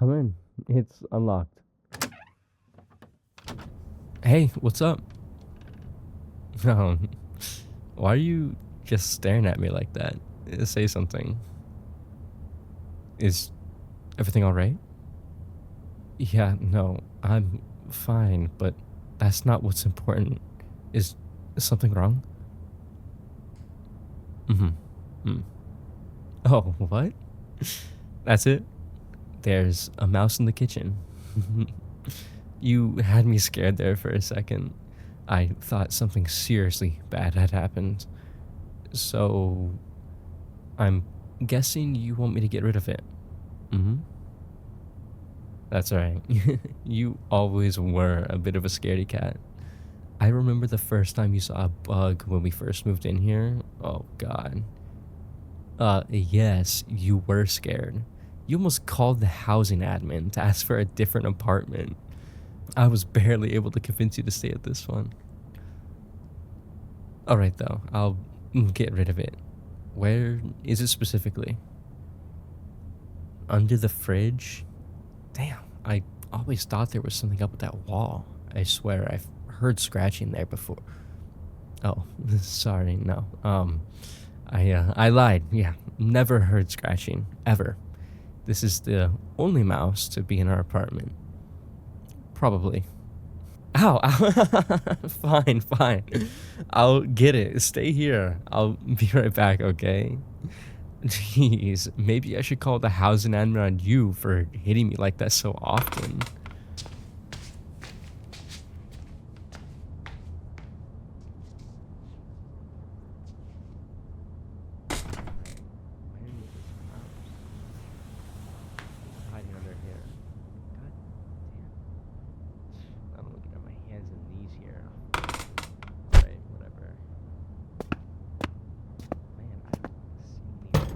Come in. It's unlocked. Hey, what's up? Um, why are you just staring at me like that? Say something. Is everything alright? Yeah, no, I'm fine, but that's not what's important. Is something wrong? Mm-hmm. Mm. Oh, what? That's it? There's a mouse in the kitchen. You had me scared there for a second. I thought something seriously bad had happened. So, I'm guessing you want me to get rid of it. Mm-hmm. That's alright. You always were a bit of a scaredy cat. I remember the first time you saw a bug when we first moved in here. Oh, God. Yes, you were scared. You almost called the housing admin to ask for a different apartment. I was barely able to convince you to stay at this one. Alright, though. I'll get rid of it. Where is it specifically? Under the fridge? Damn, I always thought there was something up with that wall. I swear I've heard scratching there before. Oh, sorry, no. I lied. Yeah, never heard scratching ever. This is the only mouse to be in our apartment. Probably. Ow, ow. Fine, fine. I'll get it. Stay here. I'll be right back, okay? Jeez, maybe I should call the housing admin on you for hitting me like that so often. Hiding under here. God damn. I'm looking at my hands and knees here. Alright, whatever. Man, I don't see anything.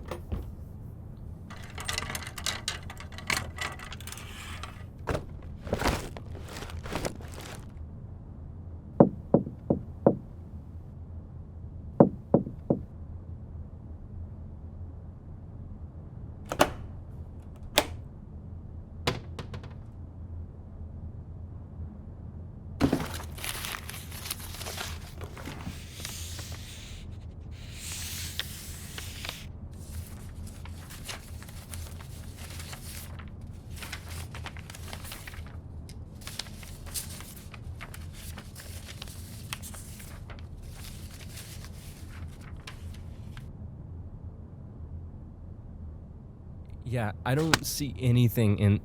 Yeah, I don't see anything in.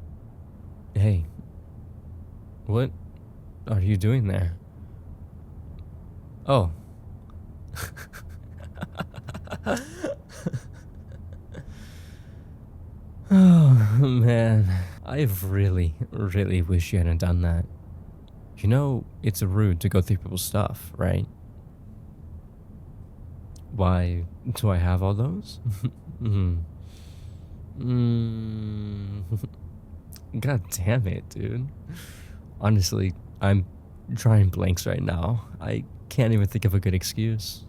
Hey, what are you doing there? Oh. Oh, man. I really, really wish you hadn't done that. You know, it's rude to go through people's stuff, right? Why do I have all those? Hmm. Mm. God damn it, dude. Honestly, I'm drawing blanks right now. I can't even think of a good excuse.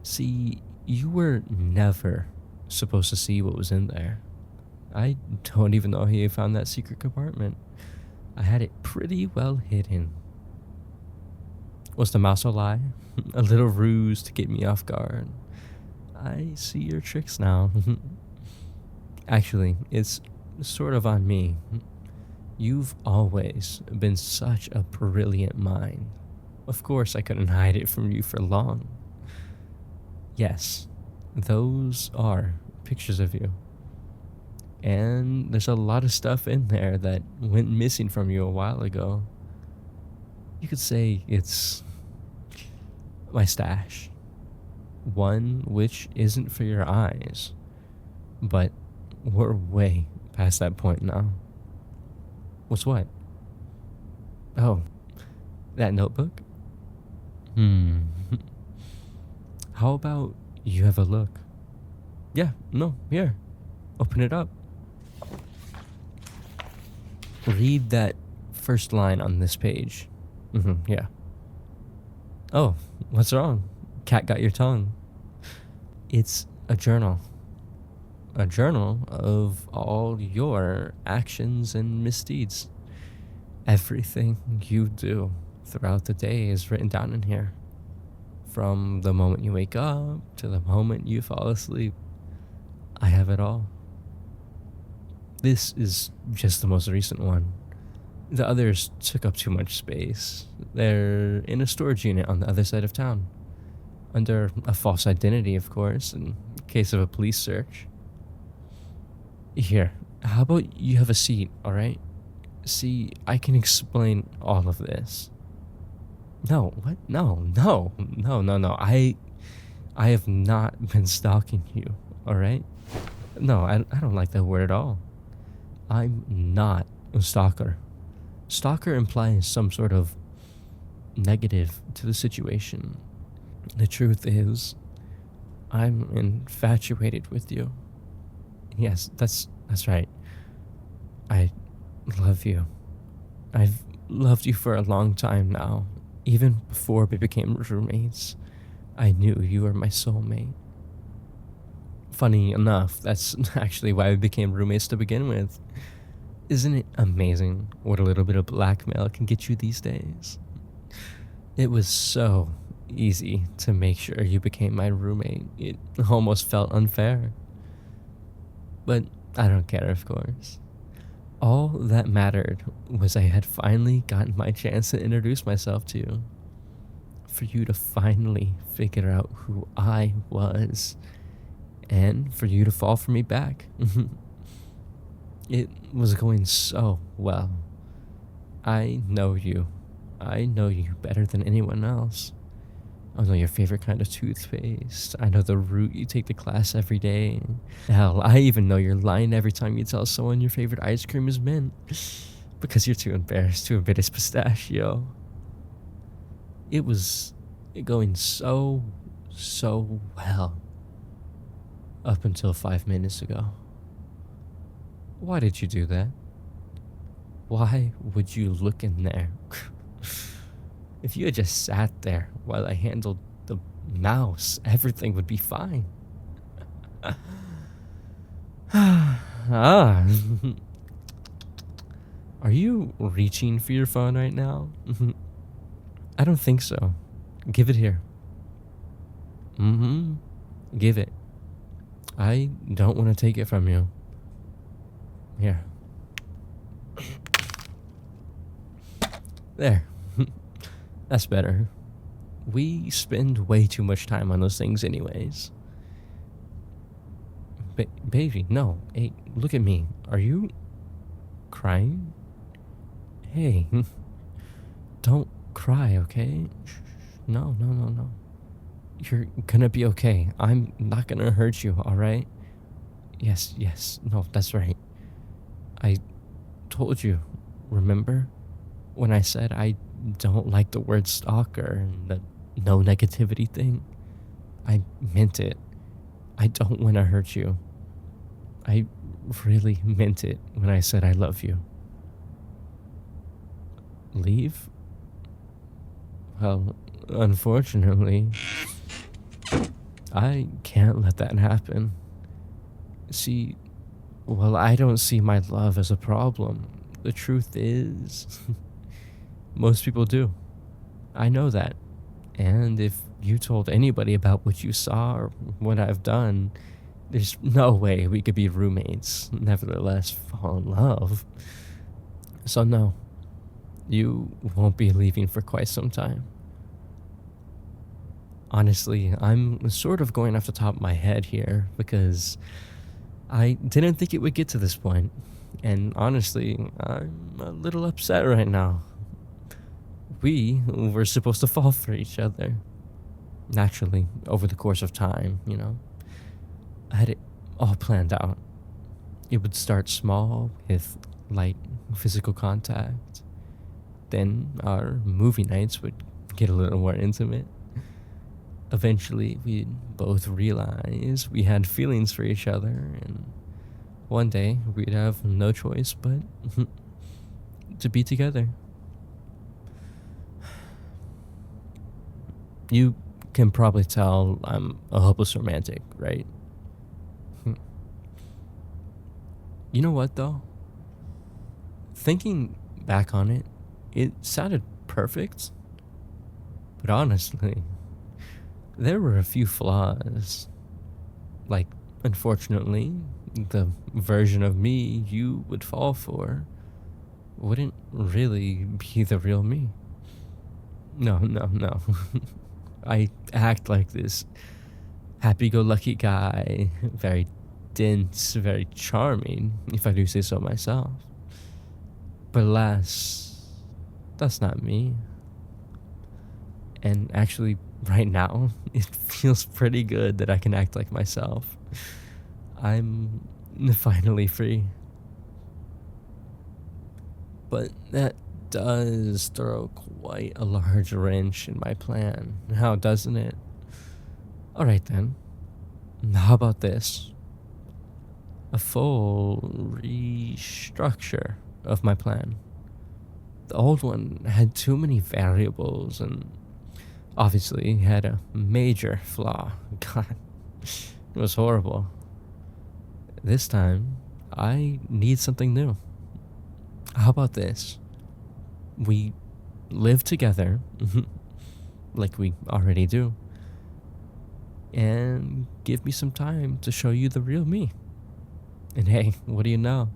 See, you were never supposed to see what was in there. I don't even know how you found that secret compartment. I had it pretty well hidden. Was the mouse a lie? A little ruse to get me off guard. I see your tricks now. Actually, it's sort of on me. You've always been such a brilliant mind. Of course, I couldn't hide it from you for long. Yes, those are pictures of you. And there's a lot of stuff in there that went missing from you a while ago. You could say it's my stash. One which isn't for your eyes. But we're way past that point now. What's what? Oh, that notebook? Hmm. How about you have a look? Yeah, no, here. Open it up. Read that first line on this page. Yeah. Oh, what's wrong? Cat got your tongue. It's a journal. a journal of all your actions and misdeeds. Everything you do throughout the day is written down in here. From the moment you wake up to the moment you fall asleep, I have it all. This is just the most recent one. The others took up too much space. They're in a storage unit on the other side of town, under a false identity, of course, in case of a police search. Here, how about you have a seat, alright? See, I can explain all of this. No, what? No. I have not been stalking you, alright? No, I don't like that word at all. I'm not a stalker. Stalker implies some sort of negative to the situation. The truth is, I'm infatuated with you. Yes, that's right. I love you. I've loved you for a long time now. Even before we became roommates, I knew you were my soulmate. Funny enough, that's actually why we became roommates to begin with. Isn't it amazing what a little bit of blackmail can get you these days? It was so easy to make sure you became my roommate. It almost felt unfair. But I don't care, of course. All that mattered was I had finally gotten my chance to introduce myself to you. For you to finally figure out who I was. And for you to fall for me back. It was going so well. I know you. I know you better than anyone else. I know your favorite kind of toothpaste. I know the route you take to class every day. Hell, I even know your line every time you tell someone your favorite ice cream is mint. Because you're too embarrassed to admit it's pistachio. It was going so well. Up until 5 minutes ago. Why did you do that? Why would you look in there? If you had just sat there while I handled the mouse, everything would be fine. Ah. Are you reaching for your phone right now? I don't think so. Give it here. Give it. I don't want to take it from you. Here. There. That's better. We spend way too much time on those things anyways. Baby, no. Hey, look at me. Are you crying? Hey, don't cry, okay? No. You're gonna be okay. I'm not gonna hurt you, alright? Yes. No, that's right. I told you, remember? When I said I don't like the word stalker and the no negativity thing? I meant it. I don't want to hurt you. I really meant it when I said I love you. Leave? Well, unfortunately, I can't let that happen. See, well, I don't see my love as a problem. The truth is, most people do. I know that. And if you told anybody about what you saw or what I've done, there's no way we could be roommates, nevertheless fall in love. So no, you won't be leaving for quite some time. Honestly, I'm sort of going off the top of my head here because I didn't think it would get to this point. And honestly, I'm a little upset right now. We were supposed to fall for each other. Naturally, over the course of time, you know. I had it all planned out. It would start small with light physical contact. Then our movie nights would get a little more intimate. Eventually, we'd both realize we had feelings for each other, and one day we'd have no choice but to be together. You can probably tell I'm a hopeless romantic, right? You know what, though? Thinking back on it, it sounded perfect, but honestly, there were a few flaws. Like, unfortunately, the version of me you would fall for wouldn't really be the real me. No, no, no. I act like this happy go lucky guy, very dense, very charming, if I do say so myself. But alas, that's not me. And actually, right now, it feels pretty good that I can act like myself. I'm finally free. But that does throw quite a large wrench in my plan, now doesn't it? Alright then, how about this? A full restructure of my plan. The old one had too many variables and obviously had a major flaw. God, it was horrible. This time, I need something new. How about this? We live together, like we already do, and give me some time to show you the real me. And hey, what do you know?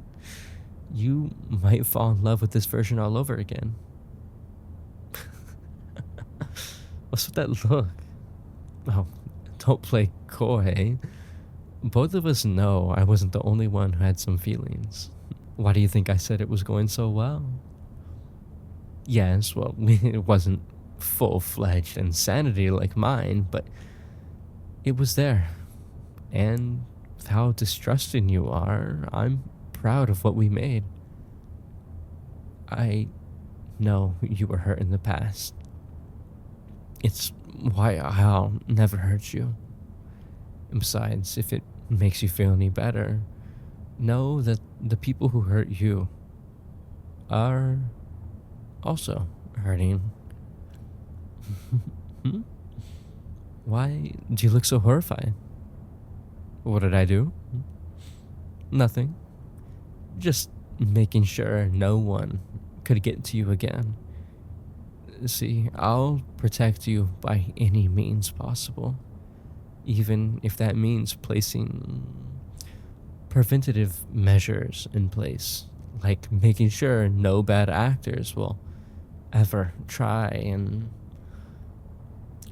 You might fall in love with this version all over again. What's with that look? Oh, don't play coy. Both of us know I wasn't the only one who had some feelings. Why do you think I said it was going so well? Yes, well, it wasn't full-fledged insanity like mine, but it was there. And with how distrusting you are, I'm proud of what we made. I know you were hurt in the past. It's why I'll never hurt you. And besides, if it makes you feel any better, know that the people who hurt you are also hurting. Hmm? Why do you look so horrified? What did I do? Nothing. Just making sure no one could get to you again. See, I'll protect you by any means possible, even if that means placing preventative measures in place, like making sure no bad actors will ever try and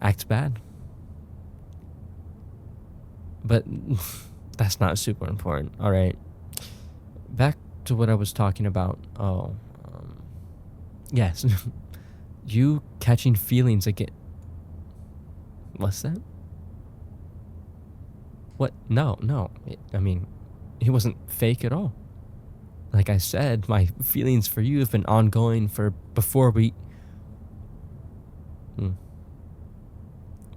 act bad. But that's not super important, alright? Back to what I was talking about. Oh, yes. You catching feelings again. What's that? What? No, no. I mean, it wasn't fake at all. Like I said, my feelings for you have been ongoing for before we. Hmm.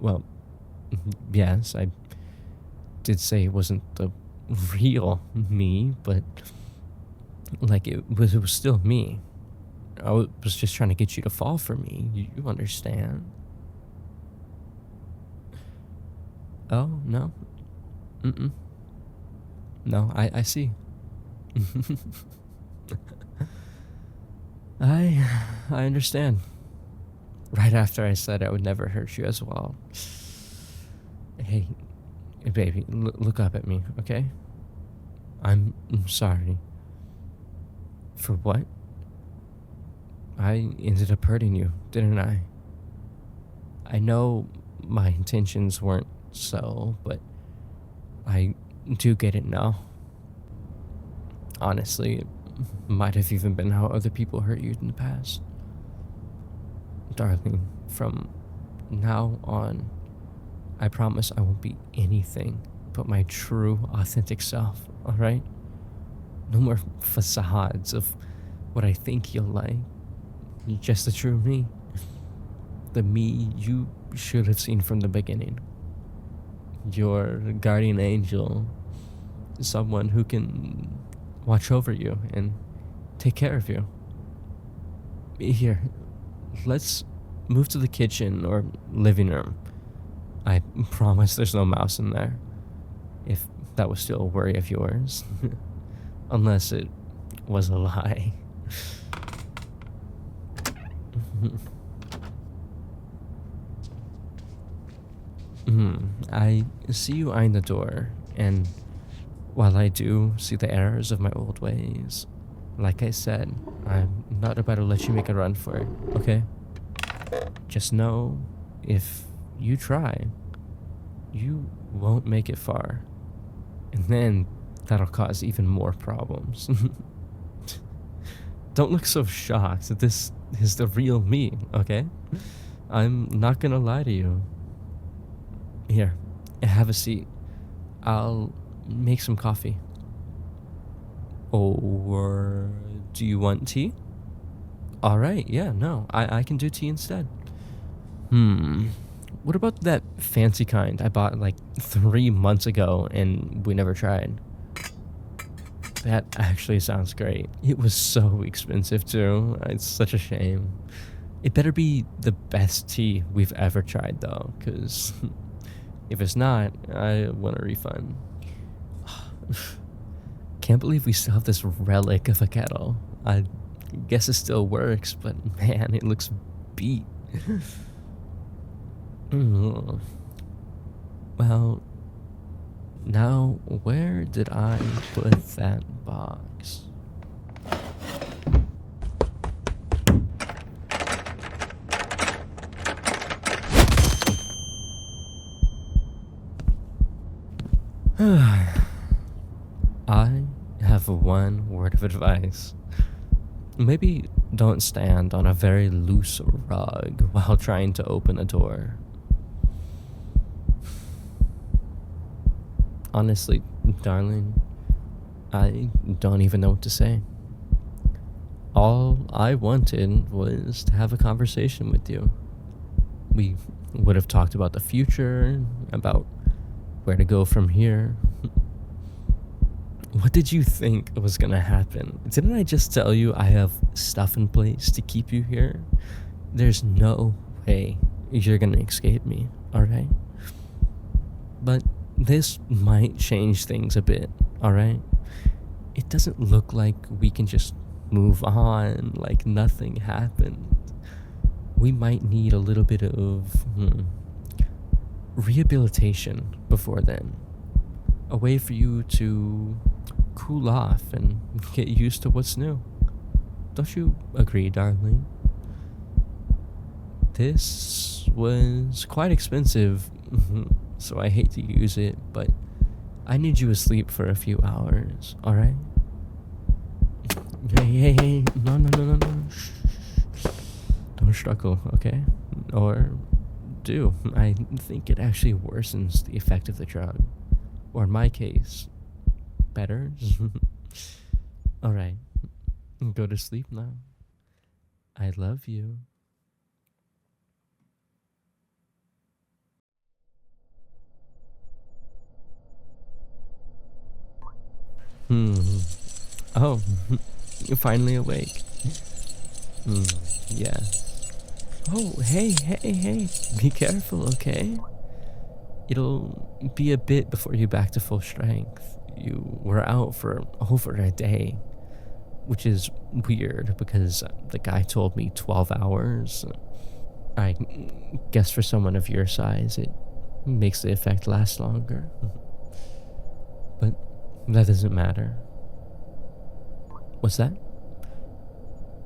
Well, yes, I did say it wasn't the real me, but like it was still me. I was just trying to get you to fall for me. You understand? Oh no, mm-mm. No, I see. I I understand. Right after I said I would never hurt you as well. Hey, baby, look up at me, okay? I'm sorry. For what? I ended up hurting you, didn't I? I know my intentions weren't so, but I do get it now. Honestly, it might have even been how other people hurt you in the past. Darling, from now on, I promise I won't be anything but my true, authentic self, alright? No more facades of what I think you'll like. Just the true me. The me you should have seen from the beginning. Your guardian angel. Someone who can watch over you and take care of you. Here, let's move to the kitchen or living room. I promise there's no mouse in there. If that was still a worry of yours. Unless it was a lie. I see you eyeing the door, and while I do see the errors of my old ways, like I said, I'm not about to let you make a run for it, okay? Just know, if you try, you won't make it far. And then that'll cause even more problems. Don't look so shocked. This is the real me, okay? I'm not gonna lie to you. Here, have a seat. I'll make some coffee. Or do you want tea? Alright, yeah, no, I can do tea instead. What about that fancy kind I bought like 3 months ago and we never tried? That actually sounds great. It was so expensive too. It's such a shame. It better be the best tea we've ever tried though, because if it's not, I want a refund. Can't believe we still have this relic of a kettle. I guess it still works, but man, it looks beat. Ugh. Well, now where did I put that box? I have one word of advice. Maybe don't stand on a very loose rug while trying to open a door. Honestly, darling, I don't even know what to say. All I wanted was to have a conversation with you. We would have talked about the future, about where to go from here. What did you think was gonna happen? Didn't I just tell you I have stuff in place to keep you here? There's no way you're gonna escape me, alright? But this might change things a bit, alright? It doesn't look like we can just move on like nothing happened. We might need a little bit of rehabilitation before then. A way for you to cool off and get used to what's new. Don't you agree, darling? This was quite expensive, so I hate to use it, but I need you asleep for a few hours, alright? Hey, no. Shh. Don't struggle, okay? Or do. I think it actually worsens the effect of the drug. Or in my case, better. Alright, go to sleep now. I love you. Hmm. Oh, you're finally awake. Yeah. Oh, hey. Be careful, okay? It'll be a bit before you're back to full strength. You were out for over a day, which is weird because the guy told me 12 hours. I guess for someone of your size, it makes the effect last longer. But that doesn't matter. What's that?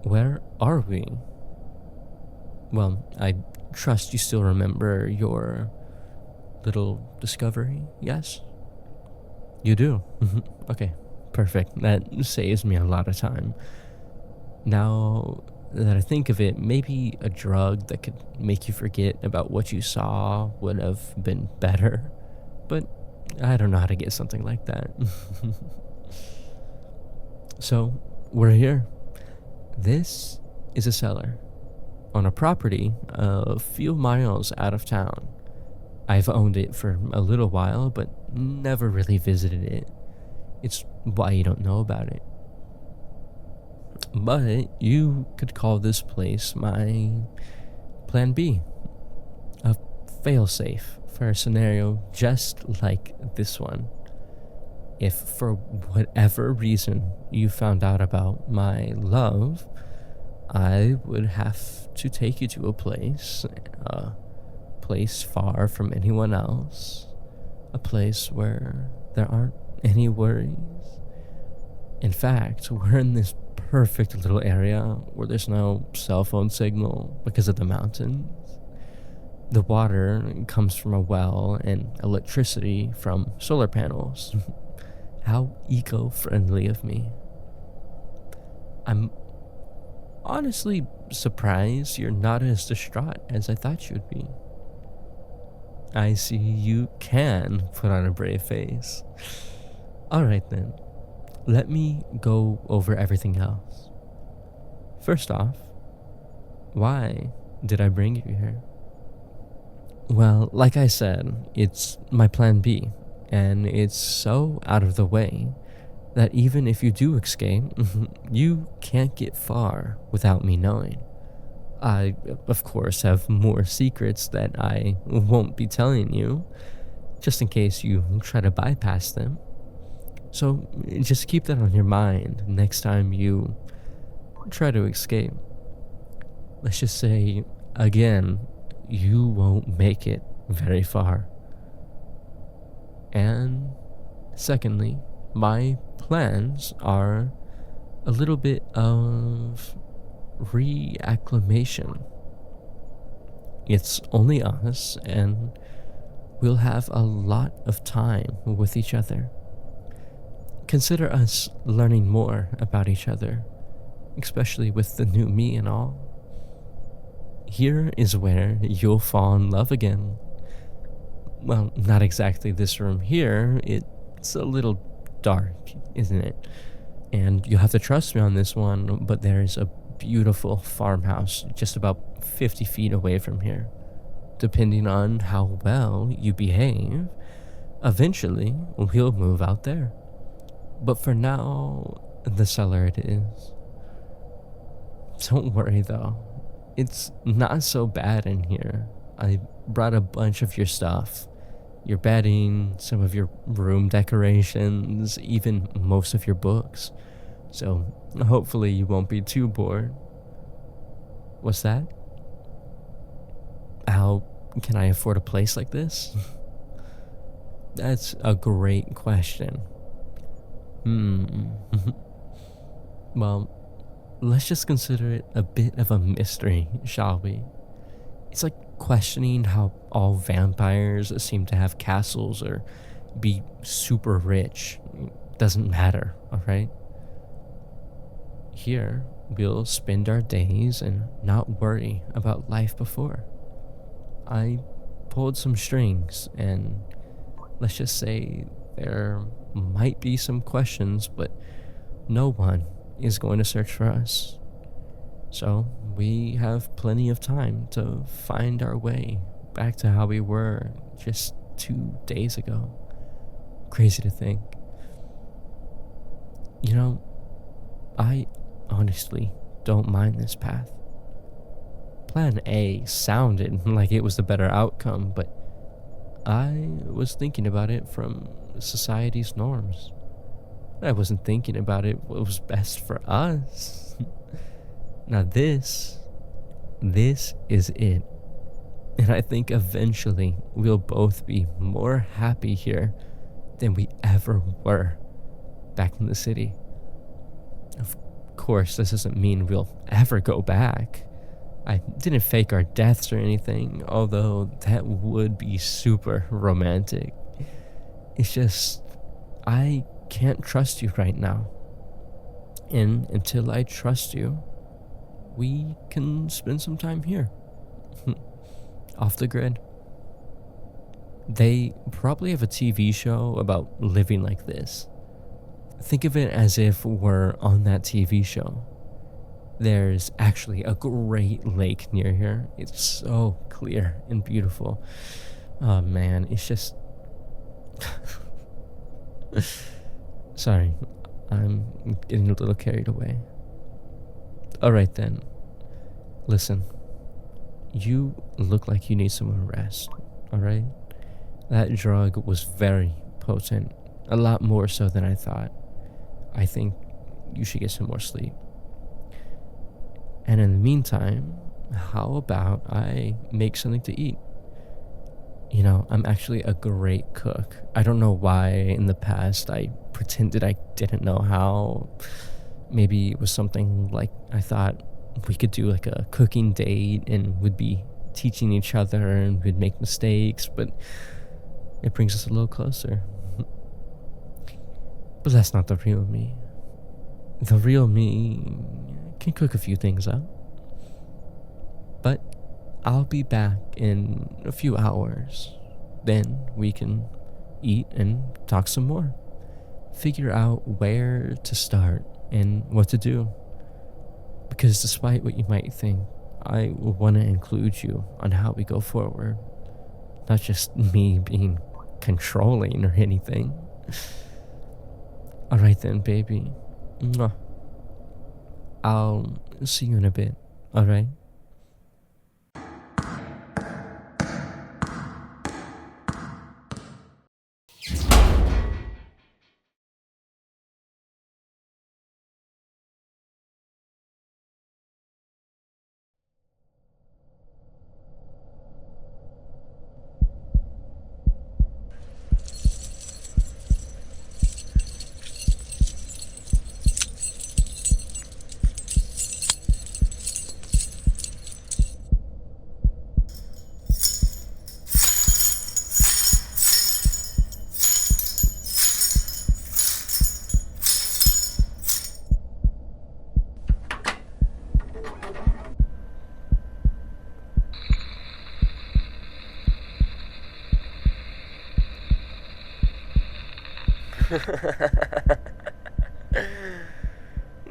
Where are we? Well, I trust you still remember your little discovery, yes? You do? Okay, perfect. That saves me a lot of time. Now that I think of it, maybe a drug that could make you forget about what you saw would have been better. But I don't know how to get something like that. So, we're here. This is a cellar on a property a few miles out of town. I've owned it for a little while, but never really visited it. It's why you don't know about it. But you could call this place my plan B. A failsafe for a scenario just like this one. If for whatever reason you found out about my love, I would have to take you to a place far from anyone else, a place where there aren't any worries. In fact, we're in this perfect little area where there's no cell phone signal because of the mountains. The water comes from a well and electricity from solar panels. How eco-friendly of me. I'm honestly surprised you're not as distraught as I thought you'd be. I see you can put on a brave face. Alright then, let me go over everything else. First off, why did I bring you here? Well, like I said, it's my plan B, and it's so out of the way that even if you do escape, you can't get far without me knowing. I, of course, have more secrets that I won't be telling you, just in case you try to bypass them. So just keep that on your mind next time you try to escape. Let's just say, again, you won't make it very far. And secondly, my plans are a little bit of reacclimation. It's only us, and we'll have a lot of time with each other. Consider us learning more about each other, especially with the new me and all. Here is where you'll fall in love again. Well, not exactly this room here. It's a little dark, isn't it? And you'll have to trust me on this one, but there's a beautiful farmhouse just about 50 feet away from here. Depending on how well you behave, eventually we'll move out there. But for now, the cellar it is. Don't worry though, it's not so bad in here. I brought a bunch of your stuff. Your bedding, some of your room decorations, even most of your books. So hopefully you won't be too bored. What's that? How can I afford a place like this? That's a great question. Well, let's just consider it a bit of a mystery, shall we? It's like questioning how all vampires seem to have castles or be super rich. Doesn't matter, alright? Here, we'll spend our days and not worry about life before. I pulled some strings, and let's just say there might be some questions, but no one is going to search for us. So we have plenty of time to find our way back to how we were just 2 days ago. Crazy to think. You know, I honestly don't mind this path. Plan A sounded like it was the better outcome, but I was thinking about it from society's norms. I wasn't thinking about it what was best for us. Now this is it. And I think eventually we'll both be more happy here than we ever were back in the city. Of course, this doesn't mean we'll ever go back. I didn't fake our deaths or anything, although that would be super romantic. It's just, I can't trust you right now. And until I trust you, we can spend some time here. Off the grid. They probably have a TV show about living like this. Think of it as if we're on that TV show. There's actually a great lake near here. It's so clear and beautiful. Oh man, it's just... Sorry, I'm getting a little carried away. Alright then. Listen. You look like you need some rest, alright? That drug was very potent. A lot more so than I thought. I think you should get some more sleep. And in the meantime, how about I make something to eat? You know, I'm actually a great cook. I don't know why in the past I pretended I didn't know how. Maybe it was something like I thought we could do like a cooking date and would be teaching each other and we'd make mistakes, but it brings us a little closer. But that's not the real me. The real me can cook a few things up. But I'll be back in a few hours. Then we can eat and talk some more. Figure out where to start and what to do. Because despite what you might think, I want to include you on how we go forward. Not just me being controlling or anything. Alright then, baby. Mwah. I'll see you in a bit, alright?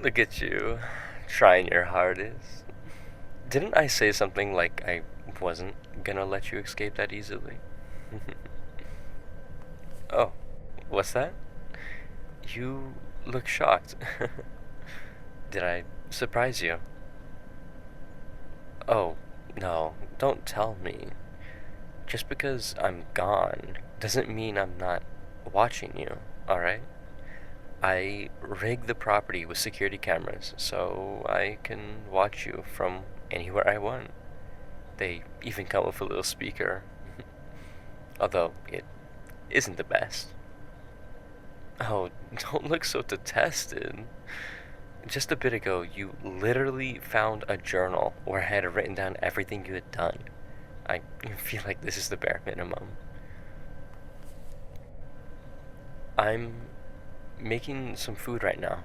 Look at you, trying your hardest. Didn't I say something like I wasn't gonna let you escape that easily? Oh, what's that? You look shocked. Did I surprise you? Oh, no, don't tell me. Just because I'm gone doesn't mean I'm not watching you, alright? I rigged the property with security cameras so I can watch you from anywhere I want. They even come with a little speaker. Although it isn't the best. Oh, don't look so detested. Just a bit ago, you literally found a journal where I had written down everything you had done. I feel like this is the bare minimum. I'm making some food right now.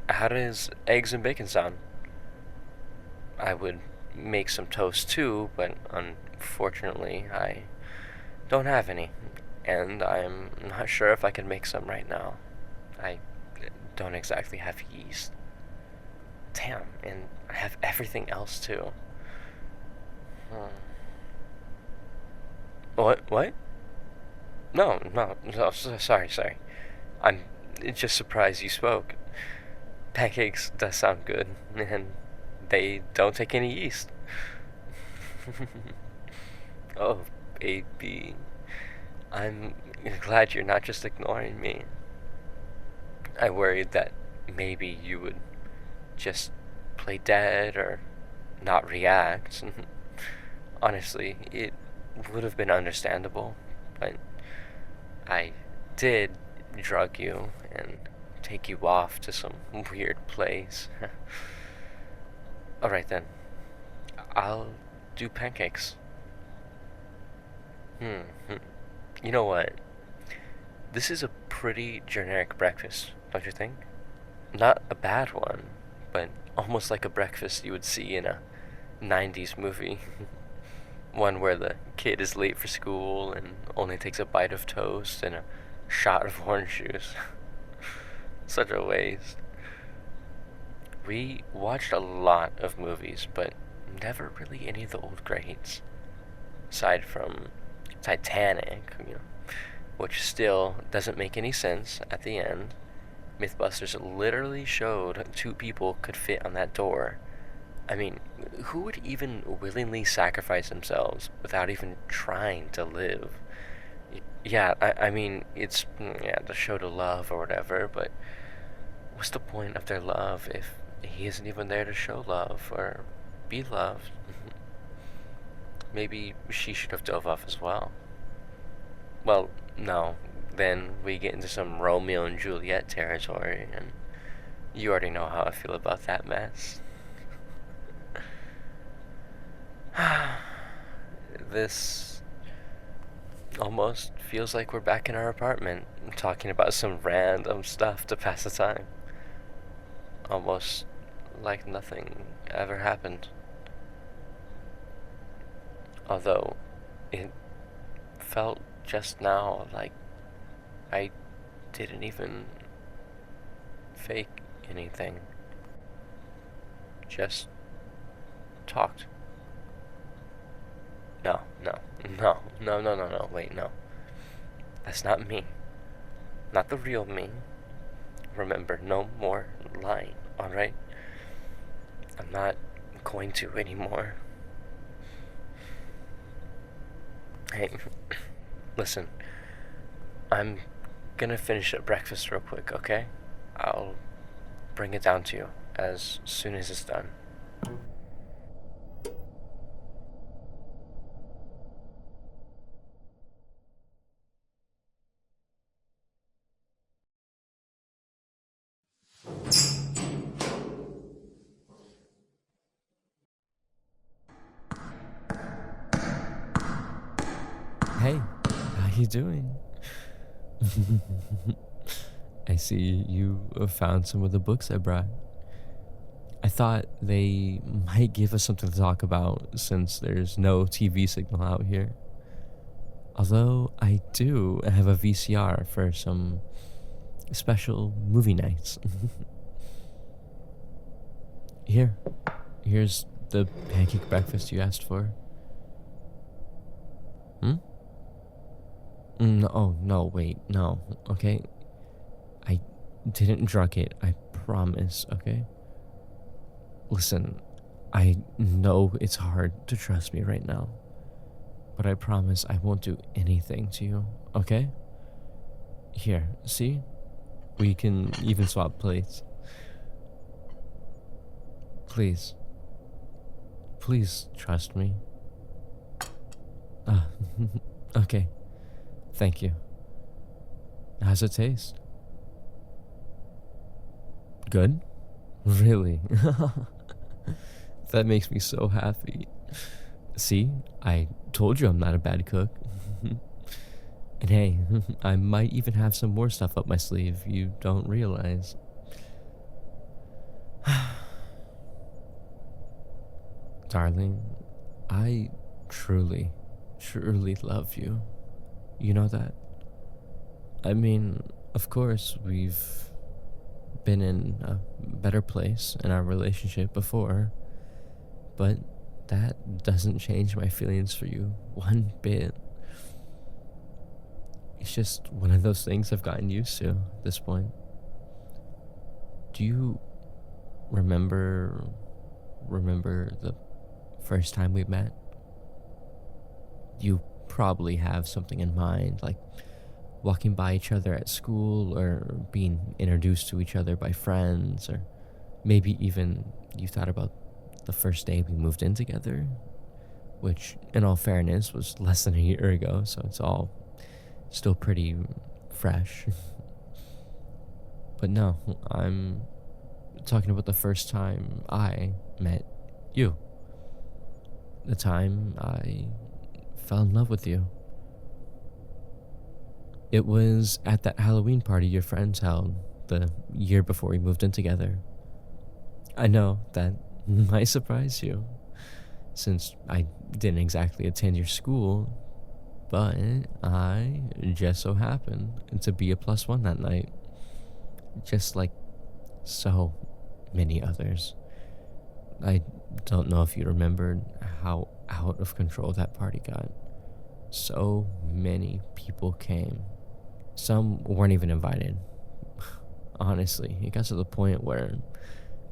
How does eggs and bacon sound? I would make some toast too, but unfortunately, I don't have any. And I'm not sure if I can make some right now. I don't exactly have yeast. Damn, and I have everything else too. Hmm. What? No, sorry. I'm just surprised you spoke. Pancakes does sound good, and they don't take any yeast. Oh, baby. I'm glad you're not just ignoring me. I worried that maybe you would just play dead or not react. Honestly, it would have been understandable, but I did drug you and take you off to some weird place. Alright then, I'll do pancakes. Hmm. You know what? This is a pretty generic breakfast, don't you think? Not a bad one, but almost like a breakfast you would see in a 90s movie. One where the kid is late for school and only takes a bite of toast and a shot of orange juice. Such a waste. We watched a lot of movies, but never really any of the old greats. Aside from Titanic, which still doesn't make any sense at the end. Mythbusters literally showed two people could fit on that door. I mean, who would even willingly sacrifice themselves without even trying to live? Yeah, I mean, it's, yeah, the show to love or whatever, but what's the point of their love if he isn't even there to show love or be loved? Maybe she should have dove off as well. Well, no. Then we get into some Romeo and Juliet territory, and you already know how I feel about that mess. This almost feels like we're back in our apartment, talking about some random stuff to pass the time. Almost like nothing ever happened. Although, it felt just now like I didn't even fake anything. Just talked. No, no, no, no, no, no, no, wait, no. That's not me. Not the real me. Remember, no more lying, alright? I'm not going to anymore. Hey, listen. I'm gonna finish up breakfast real quick, okay? I'll bring it down to you as soon as it's done. Hey, how you doing? I see you found some of the books I brought. I thought they might give us something to talk about since there's no TV signal out here. Although I do have a VCR for some special movie nights. Here, here's the pancake breakfast you asked for. Hmm? No, oh, no, wait, no, okay? I didn't drunk it, I promise, okay? Listen, I know it's hard to trust me right now, but I promise I won't do anything to you, okay? Here, see? We can even swap plates. Please, please trust me. Ah, okay, thank you. How's it taste? Good? Really? That makes me so happy. See, I told you I'm not a bad cook. And hey, I might even have some more stuff up my sleeve you don't realize. Darling, I truly, truly love you. You know that? I mean, of course, we've been in a better place in our relationship before, but that doesn't change my feelings for you one bit. It's just one of those things I've gotten used to at this point. Do you remember remember the first time we met? You probably have something in mind, like walking by each other at school or being introduced to each other by friends, or maybe even you thought about the first day we moved in together, which, in all fairness, was less than a year ago, so it's all still pretty fresh. But no, I'm talking about the first time I met you. The time I fell in love with you. It was at that Halloween party your friends held the year before we moved in together. I know that might surprise you, since I didn't exactly attend your school, but I just so happened to be a plus one that night, just like so many others. I don't know if you remembered how out of control that party got. So many people came. Some weren't even invited. Honestly, it got to the point where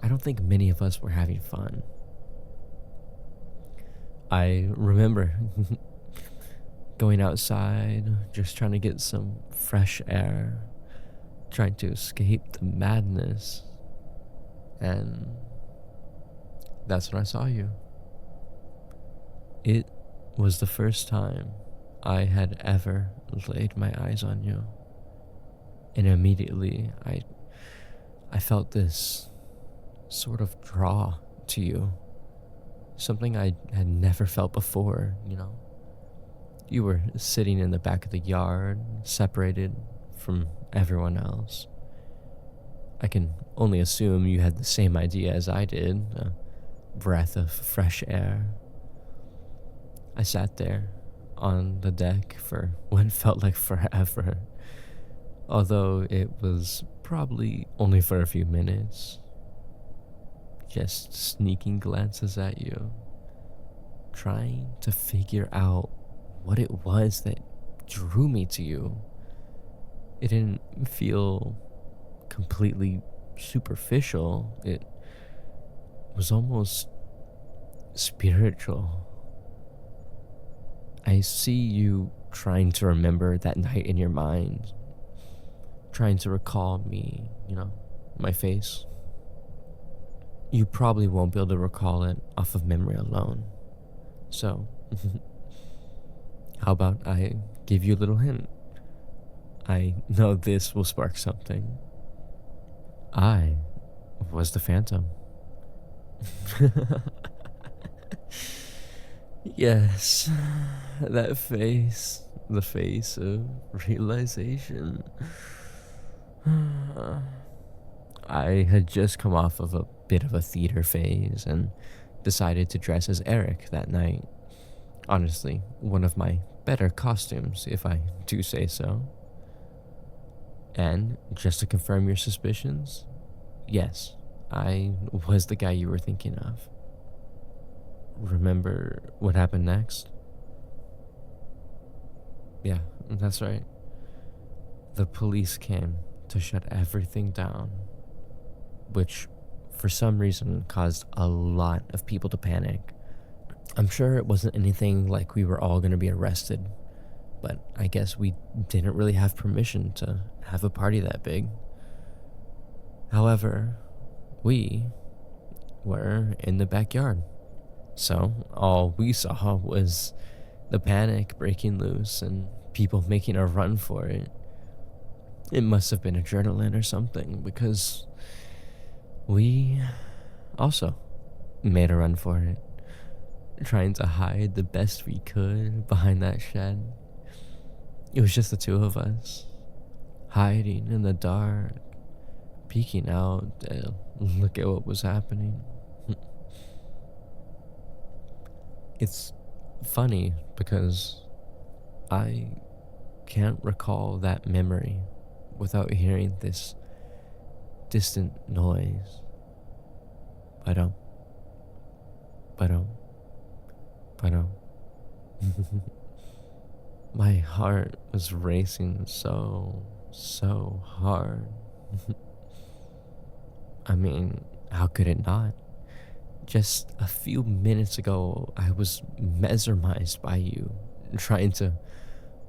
I don't think many of us were having fun. I remember going outside, just trying to get some fresh air, trying to escape the madness. And that's when I saw you. It was the first time I had ever laid my eyes on you. And immediately I felt this sort of draw to you. Something I had never felt before, you know. You were sitting in the back of the yard, separated from everyone else. I can only assume you had the same idea as I did, a breath of fresh air. I sat there on the deck for what felt like forever, although it was probably only for a few minutes. Just sneaking glances at you, trying to figure out what it was that drew me to you. It didn't feel completely superficial, it was almost spiritual. I see you trying to remember that night in your mind, trying to recall me, you know, my face. You probably won't be able to recall it off of memory alone. So, how about I give you a little hint? I know this will spark something. I was the Phantom. Yes, that face, the face of realization. I had just come off of a bit of a theater phase and decided to dress as Eric that night. Honestly, one of my better costumes, if I do say so. And just to confirm your suspicions, yes, I was the guy you were thinking of. Remember what happened next? Yeah, that's right. The police came to shut everything down, which for some reason caused a lot of people to panic. I'm sure it wasn't anything like we were all going to be arrested, but I guess we didn't really have permission to have a party that big. However, we were in the backyard, so all we saw was the panic breaking loose and people making a run for it. It must have been adrenaline or something, because we also made a run for it, trying to hide the best we could behind that shed. It was just the two of us, hiding in the dark, peeking out to look at what was happening. It's funny because I can't recall that memory without hearing this distant noise. Ba-dum, ba-dum, ba-dum. My heart was racing so hard. I mean, how could it not? Just a few minutes ago, I was mesmerized by you, trying to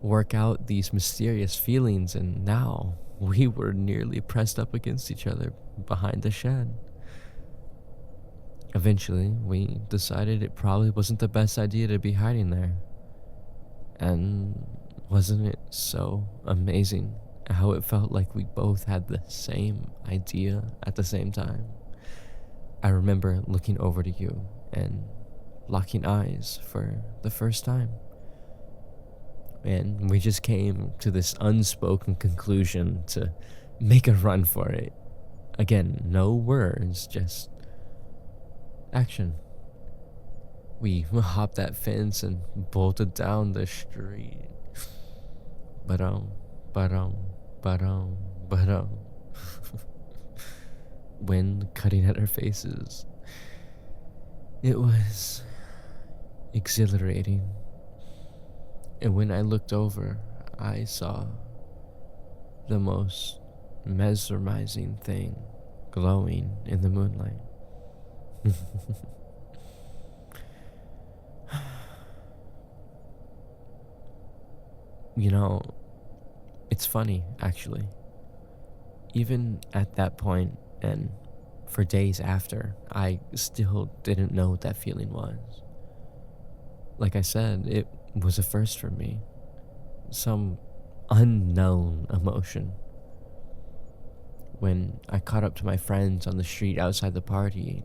work out these mysterious feelings, and now we were nearly pressed up against each other behind the shed. Eventually, we decided it probably wasn't the best idea to be hiding there. And wasn't it so amazing how it felt like we both had the same idea at the same time? I remember looking over to you and locking eyes for the first time. And we just came to this unspoken conclusion to make a run for it. Again, no words, just action. We hopped that fence and bolted down the street. Ba-dum, ba-dum, ba-dum, ba-dum. Wind cutting at our faces. It was exhilarating. And when I looked over, I saw the most mesmerizing thing glowing in the moonlight. You know, it's funny, actually. Even at that point, and for days after, I still didn't know what that feeling was. Like I said, it was a first for me. Some unknown emotion. When I caught up to my friends on the street outside the party,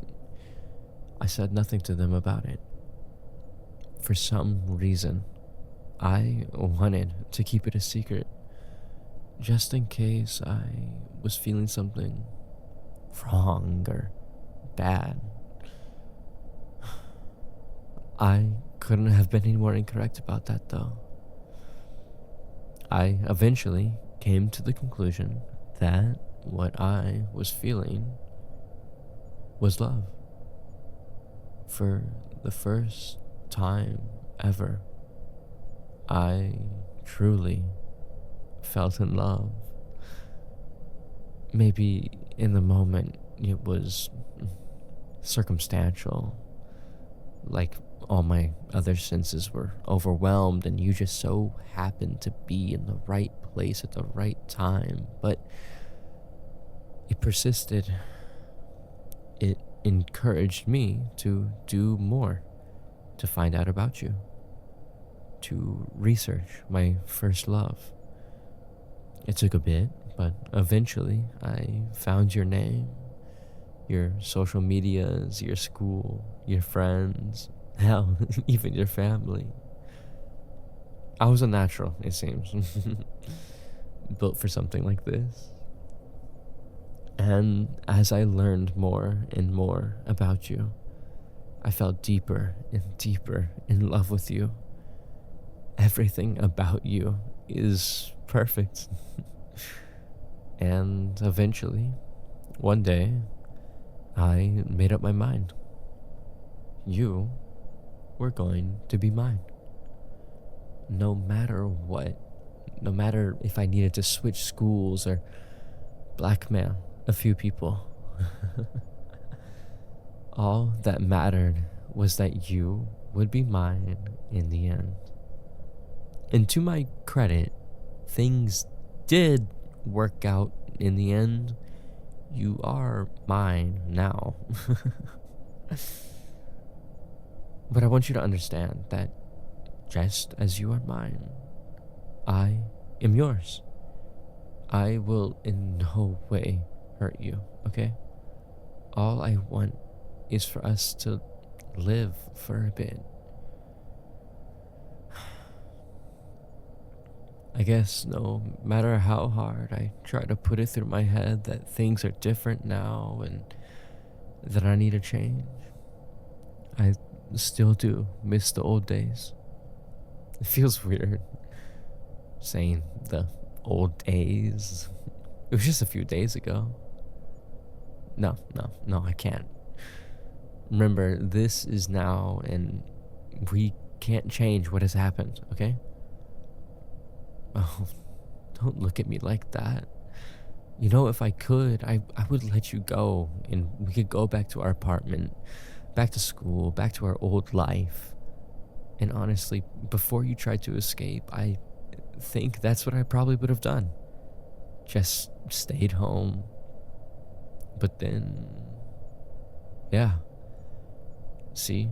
I said nothing to them about it. For some reason, I wanted to keep it a secret, just in case I was feeling something wrong or bad. I couldn't have been any more incorrect about that, though. I eventually came to the conclusion that what I was feeling was love. For the first time ever, I truly felt in love. Maybe in the moment it was circumstantial, like all my other senses were overwhelmed and you just so happened to be in the right place at the right time. But it persisted. It encouraged me to do more, to find out about you, to research my first love. It took a bit, but eventually I found your name, your social medias, your school, your friends, hell, even your family. I was a natural, it seems, built for something like this. And as I learned more and more about you, I fell deeper and deeper in love with you. Everything about you is perfect. And eventually, one day, I made up my mind. You were going to be mine. No matter what, no matter if I needed to switch schools or blackmail a few people. All that mattered was that you would be mine in the end. And to my credit, things did work out in the end. You are mine now. But I want you to understand that just as you are mine, I am yours. I will in no way hurt you, okay? All I want is for us to live for a bit. I guess no matter how hard I try to put it through my head that things are different now and that I need a change, I still do miss the old days. It feels weird saying the old days. It was just a few days ago. No, I can't. Remember, this is now, and we can't change what has happened, okay? Oh, don't look at me like that. You know, if I could, I would let you go, and we could go back to our apartment, back to school, back to our old life. And honestly, before you tried to escape, I think that's what I probably would have done. Just stayed home. But then, yeah. See,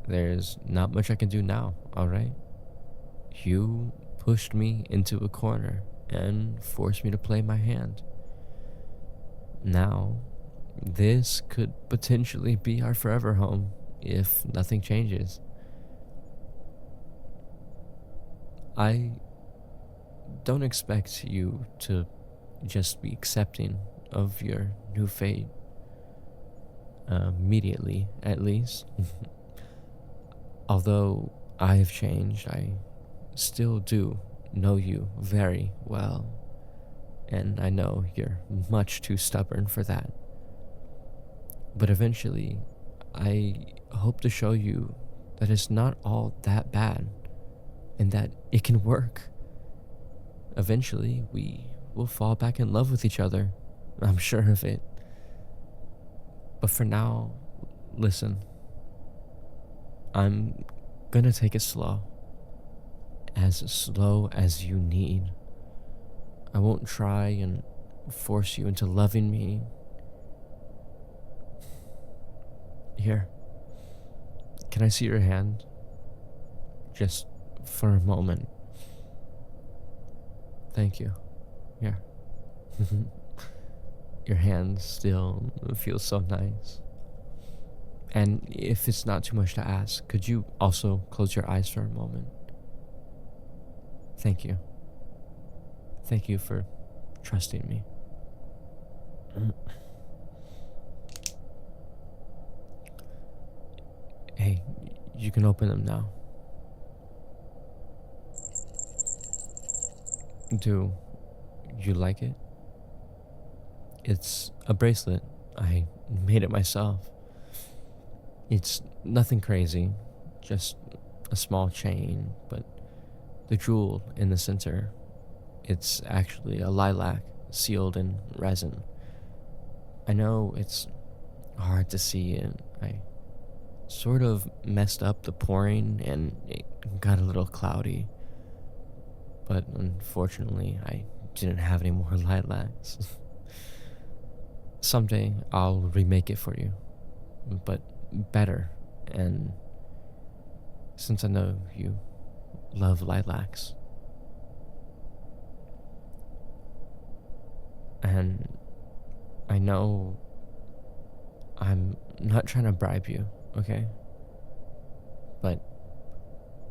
there's not much I can do now, alright? You pushed me into a corner and forced me to play my hand. Now, this could potentially be our forever home if nothing changes. I don't expect you to just be accepting of your new fate immediately, at least. Although I have changed, I still do know you very well, and I know you're much too stubborn for that. But eventually, I hope to show you that it's not all that bad and that it can work. Eventually, we will fall back in love with each other. I'm sure of it. But for now, listen. I'm gonna take it slow. as slow as you need. I won't try and force you into loving me. Here, can I see your hand? Just for a moment. Thank you. Here. Your hand still feels so nice. And if it's not too much to ask, could you also close your eyes for a moment? Thank you. Thank you for trusting me. Hey, you can open them now. Do you like it? It's a bracelet. I made it myself. It's nothing crazy, just a small chain, but the jewel in the center, it's actually a lilac sealed in resin. I know it's hard to see, and I sort of messed up the pouring and it got a little cloudy. But unfortunately, I didn't have any more lilacs. Someday I'll remake it for you, but better. And since I know you love lilacs, and I know I'm not trying to bribe you, okay? But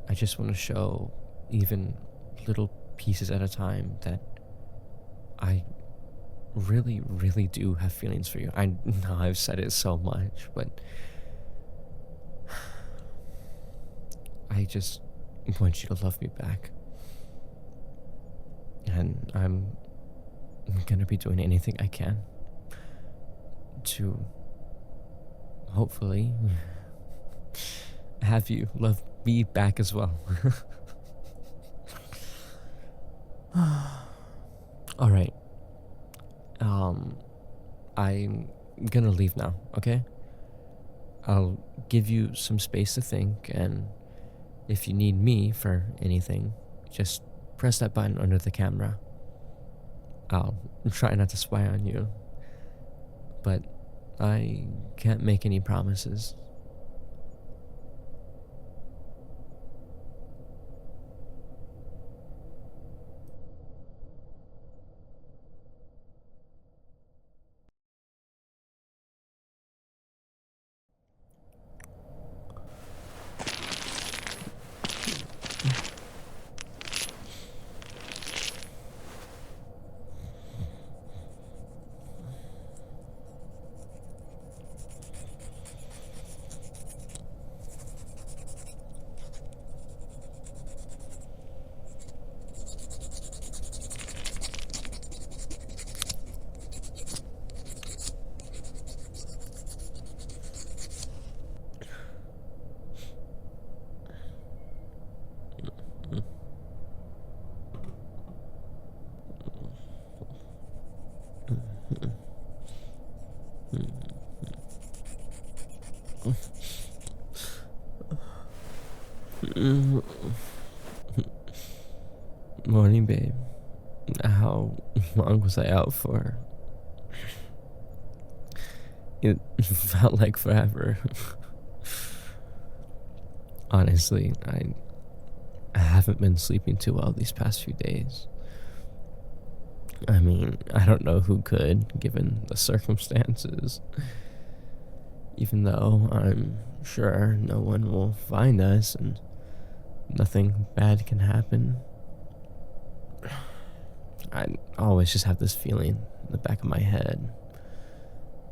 I just want to show, even little pieces at a time, that I really, really do have feelings for you. I know I've said it so much, but I just want you to love me back. And I'm gonna be doing anything I can to hopefully have you love me back as well. All right. I'm gonna leave now, okay? I'll give you some space to think, and if you need me for anything, just press that button under the camera. I'll try not to spy on you, but I can't make any promises. Morning, babe. How long was I out for? It felt like forever. Honestly, I haven't been sleeping too well these past few days. I mean, I don't know who could, given the circumstances. Even though I'm sure no one will find us and nothing bad can happen. I always just have this feeling in the back of my head,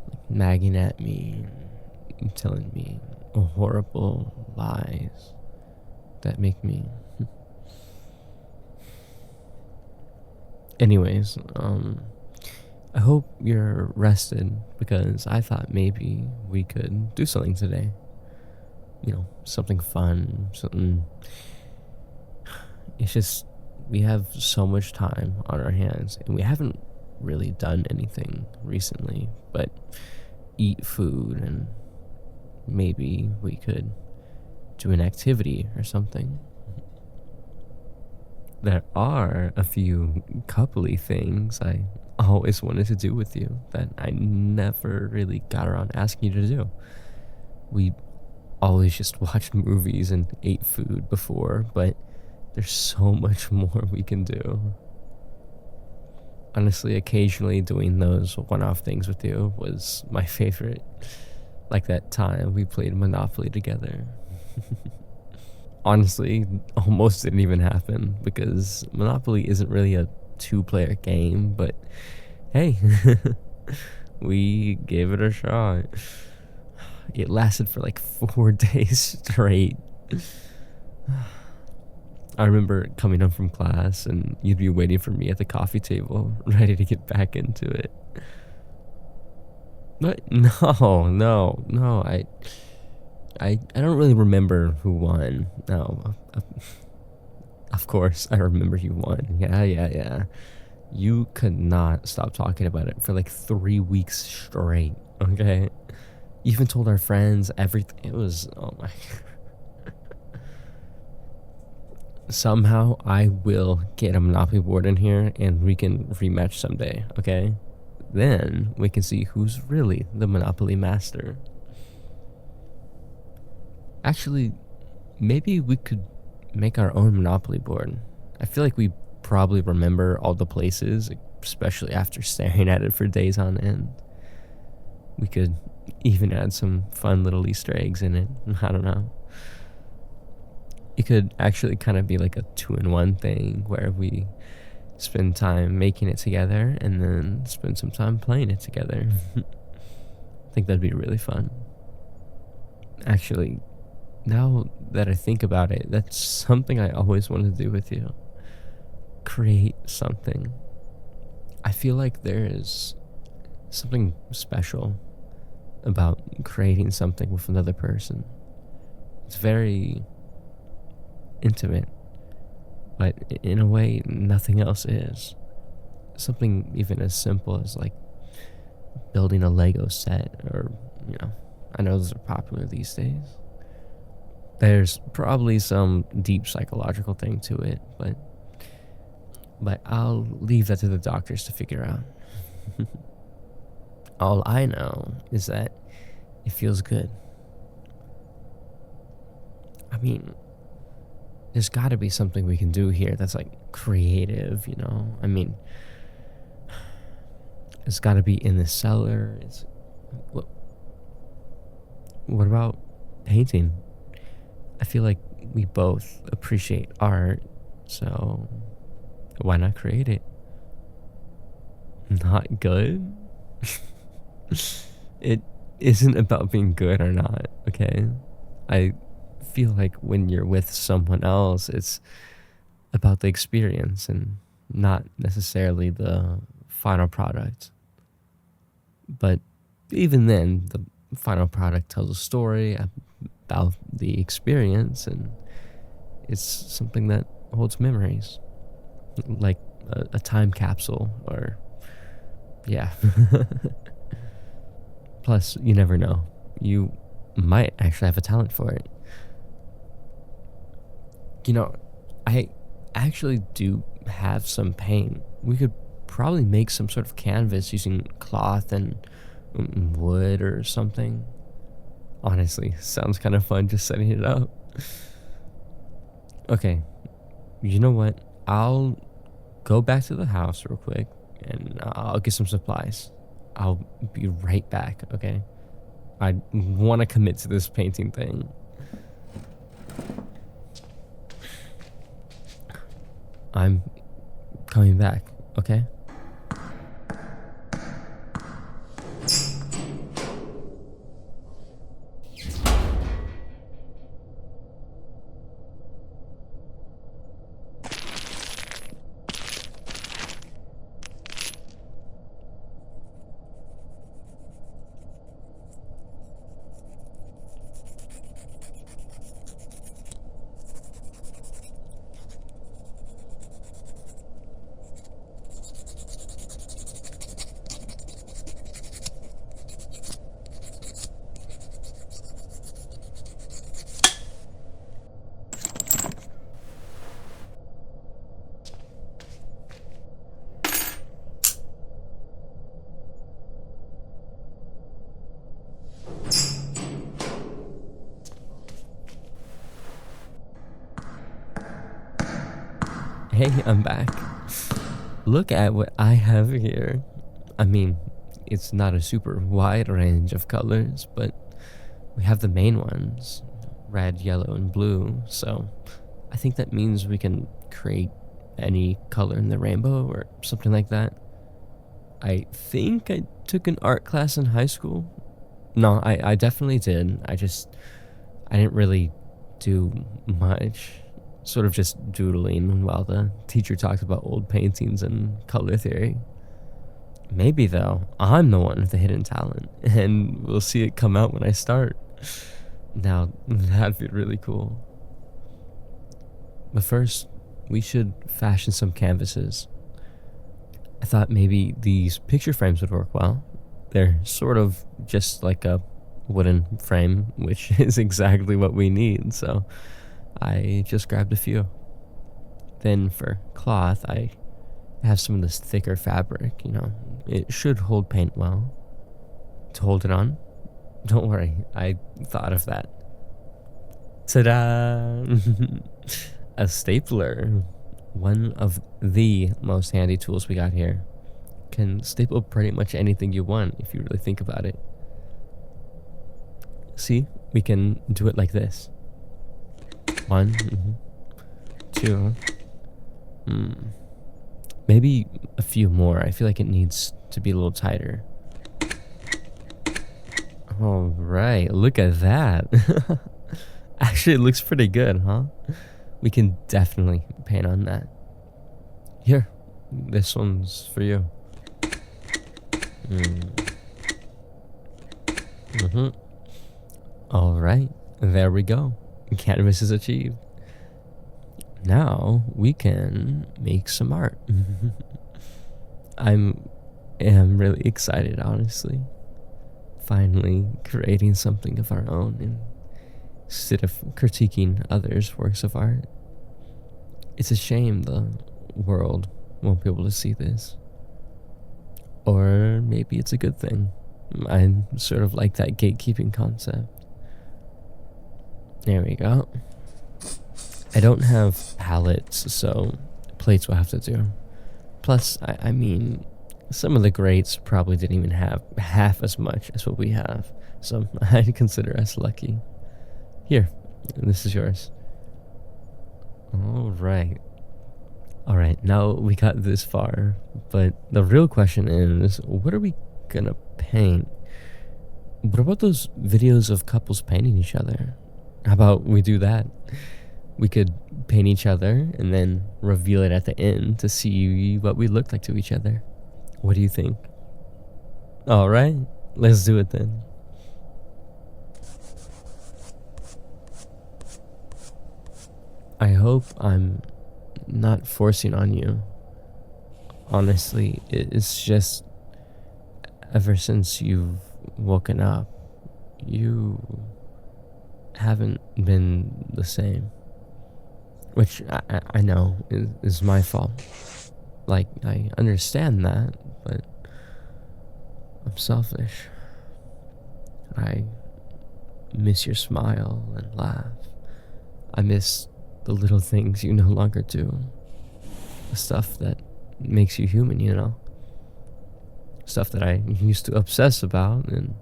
like nagging at me, and telling me horrible lies that make me. Anyways, I hope you're rested, because I thought maybe we could do something today. You know, something fun, something. It's just, we have so much time on our hands, and we haven't really done anything recently but eat food, and maybe we could do an activity or something. There are a few coupley things I always wanted to do with you that I never really got around asking you to do. We always just watched movies and ate food before, but there's so much more we can do. Honestly, occasionally doing those one-off things with you was my favorite. Like that time we played Monopoly together. Honestly, almost didn't even happen because Monopoly isn't really a two-player game, but hey, we gave it a shot. It lasted for like 4 days straight. I remember coming home from class and you'd be waiting for me at the coffee table, ready to get back into it. But no, I don't really remember who won. No, of course I remember you won. Yeah. You could not stop talking about it for like 3 weeks straight. Okay, you even told our friends everything. It was, oh my. Somehow I will get a Monopoly board in here and we can rematch someday. Okay, then we can see who's really the Monopoly master. Actually, maybe we could make our own Monopoly board. I feel like we probably remember all the places, especially after staring at it for days on end. We could even add some fun little Easter eggs in it. I don't know. It could actually kind of be like a 2-in-1 thing where we spend time making it together and then spend some time playing it together. I think that'd be really fun. Actually, now that I think about it, that's something I always wanted to do with you. Create something. I feel like there is something special about creating something with another person. It's very intimate, but in a way nothing else is. Something even as simple as like building a Lego set, or I know those are popular these days. There's probably some deep psychological thing to it, but I'll leave that to the doctors to figure out. All I know is that it feels good. I mean, there's got to be something we can do here that's like creative, I mean, it's got to be in the cellar. What about painting? I feel like we both appreciate art, so why not create it? Not good? It isn't about being good or not, okay? I feel like when you're with someone else, it's about the experience and not necessarily the final product. But even then, the final product tells a story about the experience, and it's something that holds memories, like a time capsule, or yeah. Plus, you never know. You might actually have a talent for it. I actually do have some paint. We could probably make some sort of canvas using cloth and wood or something. Honestly, sounds kind of fun just setting it up. Okay, you know what? I'll go back to the house real quick and I'll get some supplies. I'll be right back, okay? I want to commit to this painting thing. I'm coming back, okay? Hey, I'm back. Look at what I have here. I mean, it's not a super wide range of colors, but we have the main ones, red, yellow, and blue. So I think that means we can create any color in the rainbow or something like that. I think I took an art class in high school. No, I definitely did. I didn't really do much. Sort of just doodling while the teacher talked about old paintings and color theory. Maybe, though, I'm the one with the hidden talent, and we'll see it come out when I start. Now, that'd be really cool. But first, we should fashion some canvases. I thought maybe these picture frames would work well. They're sort of just like a wooden frame, which is exactly what we need, so I just grabbed a few. Then for cloth, I have some of this thicker fabric, It should hold paint well. To hold it on? Don't worry, I thought of that. Ta-da! A stapler. One of the most handy tools we got here. Can staple pretty much anything you want if you really think about it. See, we can do it like this. One, two, maybe a few more. I feel like it needs to be a little tighter. All right, look at that. Actually, it looks pretty good, huh? We can definitely paint on that. Here, this one's for you. All right, there we go. Canvas is achieved. Now we can make some art. am really excited, honestly. Finally creating something of our own instead of critiquing others' works of art. It's a shame the world won't be able to see this. Or maybe it's a good thing. I sort of like that gatekeeping concept. There we go. I don't have palettes, so plates will have to do. Plus, I mean, some of the greats probably didn't even have half as much as what we have, so I consider us lucky. Here, this is yours. Alright, now we got this far, but the real question is, what are we gonna paint? What about those videos of couples painting each other? How about we do that? We could paint each other and then reveal it at the end to see what we look like to each other. What do you think? Alright, let's do it then. I hope I'm not forcing on you. Honestly, it's just ever since you've woken up, you haven't been the same. Which I know is my fault. Like, I understand that, but I'm selfish. I miss your smile and laugh. I miss the little things you no longer do. The stuff that makes you human, Stuff that I used to obsess about, and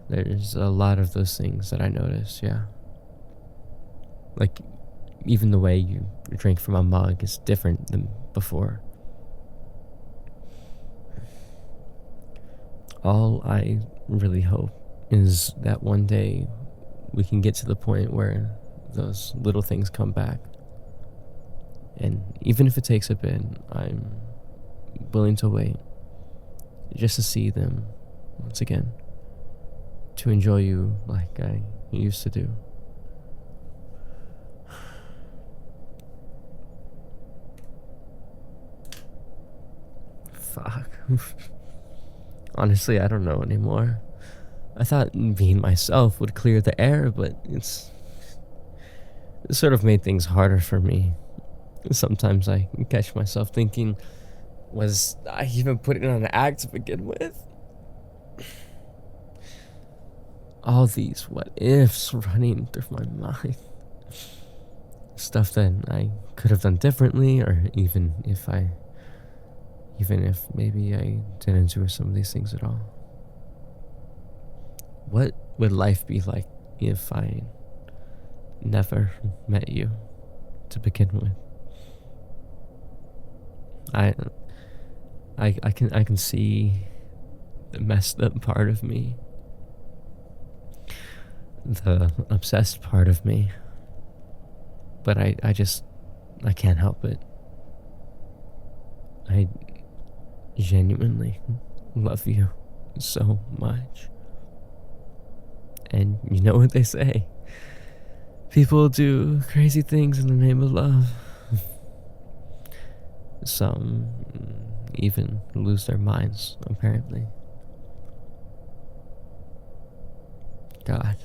there's a lot of those things that I notice, yeah. Like, even the way you drink from a mug is different than before. All I really hope is that one day we can get to the point where those little things come back. And even if it takes a bit, I'm willing to wait just to see them once again, to enjoy you like I used to do. Fuck. Honestly, I don't know anymore. I thought being myself would clear the air, but it sort of made things harder for me. Sometimes I catch myself thinking, was I even putting on an act to begin with? All these what ifs running through my mind. stuff that I could have done differently, or even if maybe I didn't do some of these things at all. What would life be like if I never met you to begin with? I I can see the messed up part of me, the obsessed part of me, but I can't help it. I genuinely love you so much. And you know what they say, people do crazy things in the name of love. Some even lose their minds, apparently. God.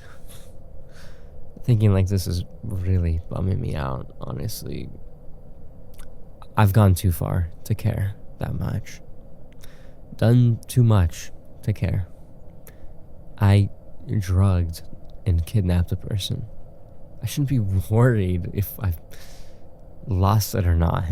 Thinking like this is really bumming me out, honestly. I've gone too far to care that much. Done too much to care. I drugged and kidnapped a person. I shouldn't be worried if I've lost it or not.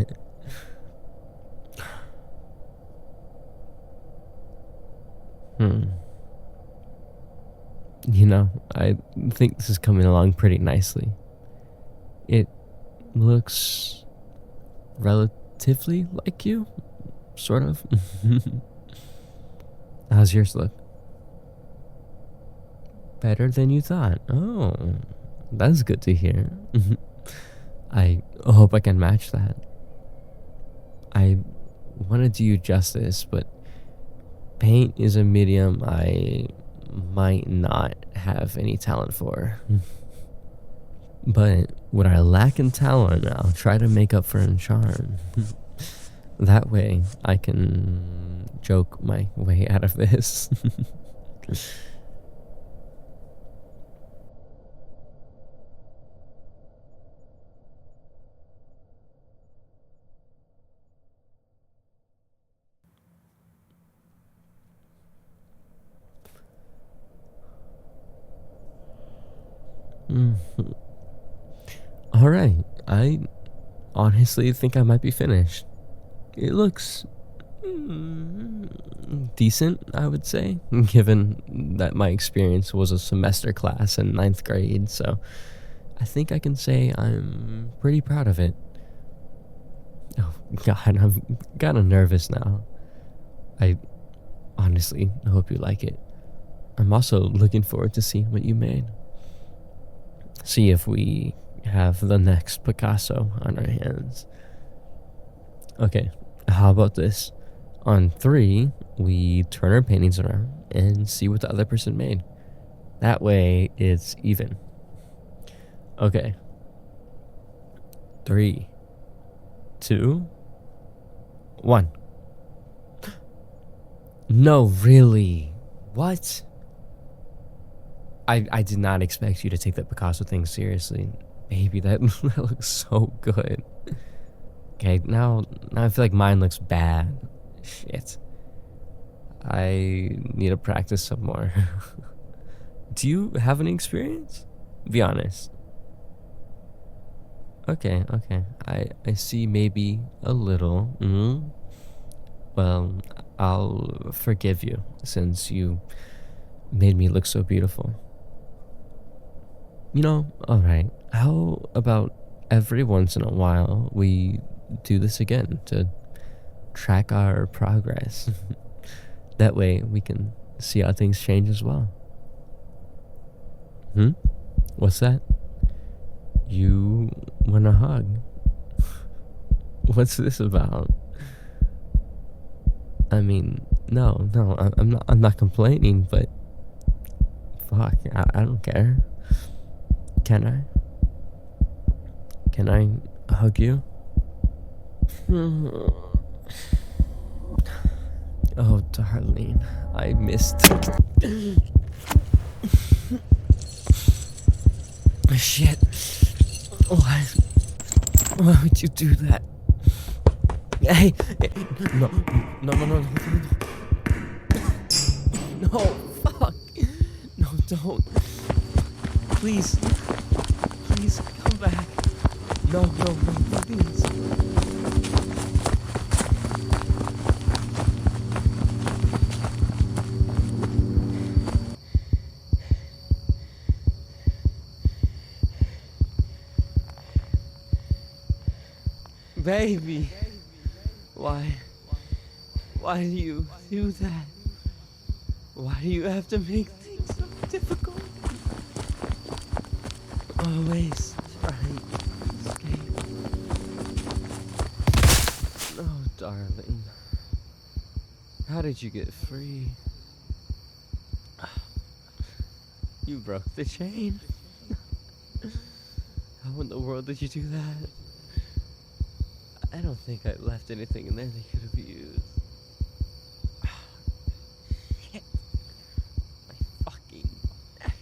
You know, I think this is coming along pretty nicely. It looks relatively like you, sort of. How's yours look? Better than you thought. Oh, that's good to hear. I hope I can match that. I want to do you justice, but paint is a medium I might not have any talent for. But what I lack in talent, I'll try to make up for in charm. That way, I can joke my way out of this. Alright, I honestly think I might be finished. It looks decent, I would say, given that my experience was a semester class in ninth grade, so I think I can say I'm pretty proud of it. Oh god, I'm kinda nervous now. I honestly hope you like it. I'm also looking forward to seeing what you made. See if we have the next Picasso on our hands. Okay, how about this? On 3, we turn our paintings around and see what the other person made. That way, it's even. Okay. 3, 2, 1. No, really? What? I did not expect you to take that Picasso thing seriously. Baby, that looks so good. Okay, now I feel like mine looks bad. Shit. I need to practice some more. Do you have any experience? Be honest. Okay. I see maybe a little. Well, I'll forgive you since you made me look so beautiful. You know, alright, how about every once in a while we do this again to track our progress? That way we can see how things change as well. What's that? You want a hug? What's this about? I mean, no, I'm not complaining, but fuck, I don't care. Can I? Can I hug you? Oh, darling, I missed. Shit. Why would you do that? Hey, no. No, fuck. No, don't. Please come back. No, no, no, please. Baby. Why? Why do you do that? Why do you have to make things so difficult? Always trying to escape. Oh, darling. How did you get free? You broke the chain. How in the world did you do that? I don't think I left anything in there they could have used. Shit. My fucking neck.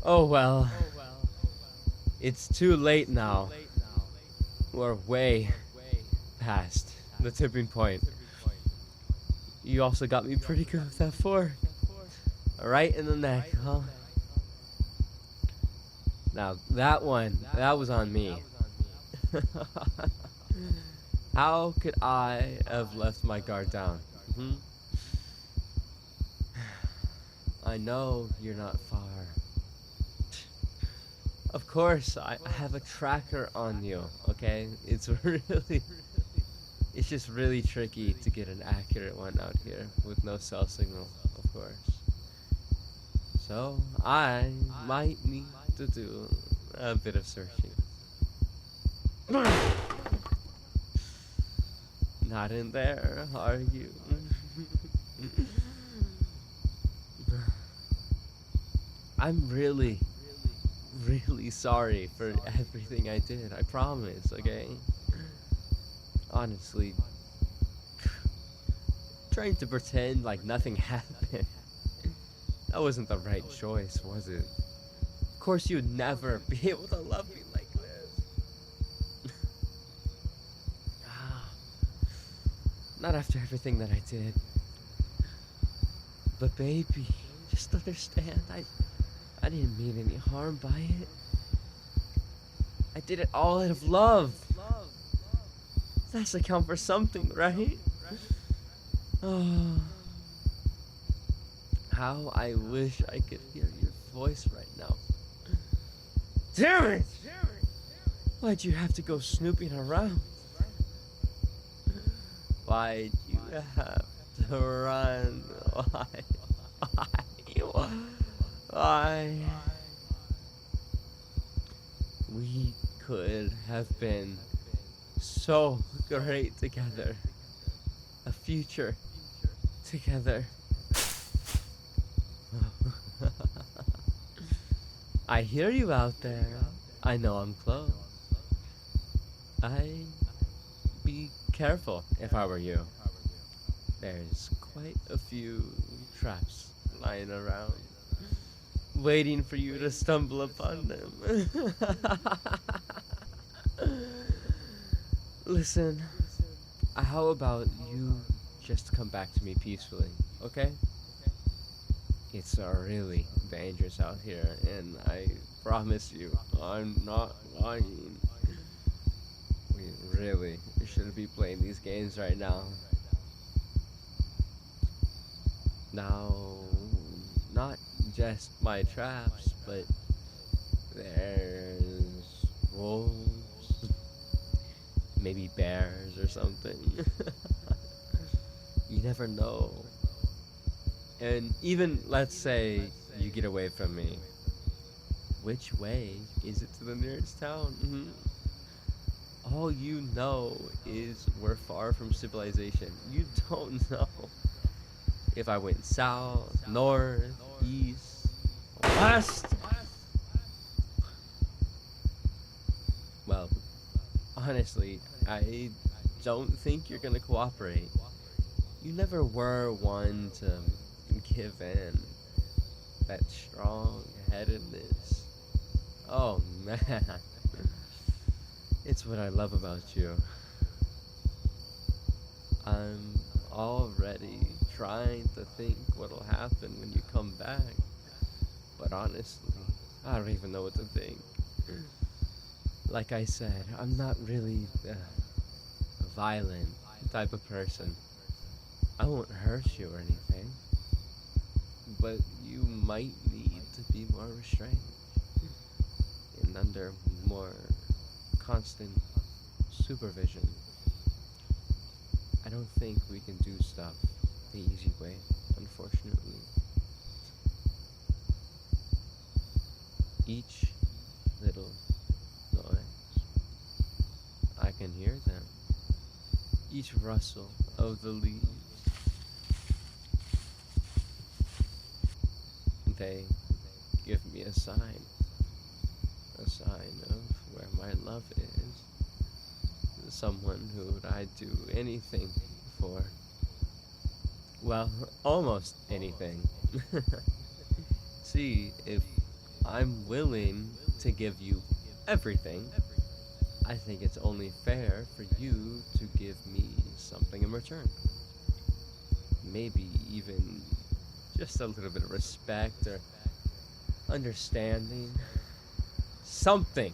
Oh well. It's too late now. We're way past the tipping point. You also got me pretty good with that fork. Right in the neck, huh? Now, that was on me. How could I have left my guard down? I know you're not far. Of course, I have a tracker on you, okay? It's just really tricky to get an accurate one out here with no cell signal, of course. So, I might need to do a bit of searching. Not in there, are you? I'm really sorry for everything I did, I promise, okay? Honestly, trying to pretend like nothing happened, that wasn't the right choice, was it? Of course you'd never be able to love me like this. Not after everything that I did. But baby, just understand, I didn't mean any harm by it. I did it all out of love. That's to count for something, right? Oh, how I wish I could hear your voice right now. Damn it! Why'd you have to go snooping around? Why'd you have to run? Why? We could have been so great together. A future together. I hear you out there. I know I'm close. I'd be careful if I were you. There's quite a few traps lying around, waiting for you to stumble upon them. Listen, how about you just come back to me peacefully, okay? It's really dangerous out here, and I promise you, I'm not lying. We really shouldn't be playing these games right now. Now, not just my traps, but there's wolves, maybe bears or something. You never know. And even, let's say, you get away from me. Which way is it to the nearest town? All you know is we're far from civilization. You don't know if I went south, north, east, west. Well, honestly, I don't think you're gonna cooperate. You never were one to give in. That strong-headedness. Oh man, it's what I love about you. I'm already trying to think what'll happen when you come back. But honestly, I don't even know what to think. Like I said, I'm not really a violent type of person. I won't hurt you or anything, but you might need to be more restrained and under more constant supervision. I don't think we can do stuff the easy way, unfortunately. Each little noise, I can hear them. Each rustle of the leaves, they give me a sign of where my love is. Someone who would I do anything for. Well, almost anything. See, if I'm willing to give you everything, I think it's only fair for you to give me something in return. Maybe even just a little bit of respect or understanding. Something.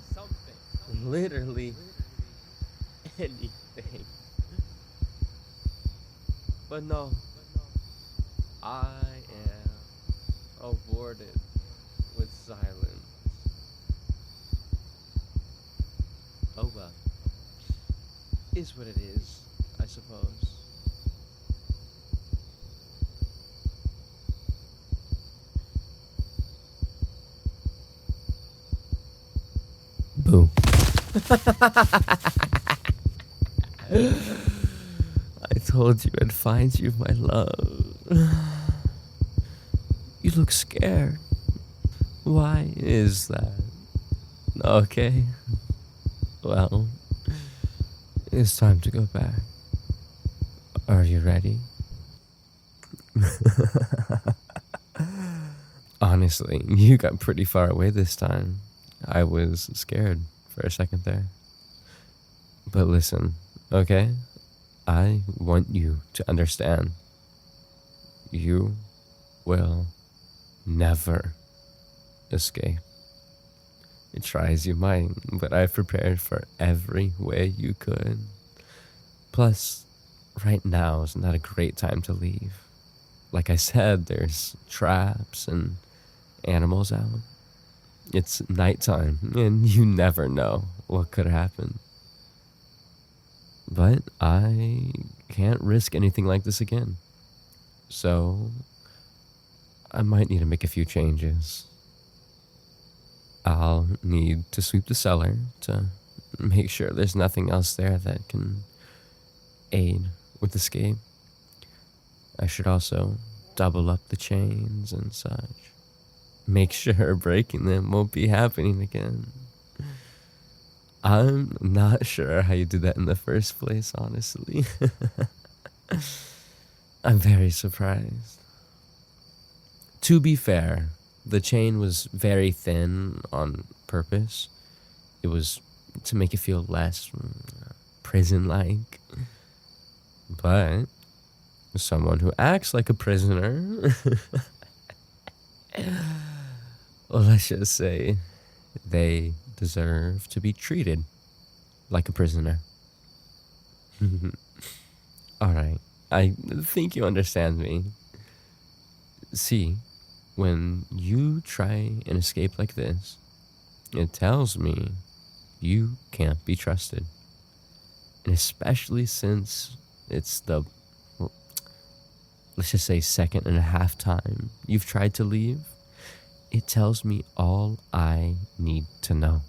Literally anything. But no, I am awarded with silence. Oh well, is what it is, I suppose. Boo. I told you I'd find you, my love. You look scared. Why is that? Okay, well, it's time to go back. Are you ready? Honestly, you got pretty far away this time. I was scared for a second there. But listen, okay? I want you to understand. You will never escape. Try as you might, but I've prepared for every way you could. Plus, right now is not a great time to leave. Like I said, there's traps and animals out. It's nighttime, and you never know what could happen. But I can't risk anything like this again. So, I might need to make a few changes. I'll need to sweep the cellar to make sure there's nothing else there that can aid with escape. I should also double up the chains and such. Make sure breaking them won't be happening again. I'm not sure how you did that in the first place, honestly. I'm very surprised. To be fair, the chain was very thin on purpose. It was to make it feel less prison-like. But someone who acts like a prisoner, well, let's just say they deserve to be treated like a prisoner. All right, I think you understand me. See, when you try and escape like this, it tells me you can't be trusted. And especially since it's the, well, let's just say, second and a half time you've tried to leave, it tells me all I need to know.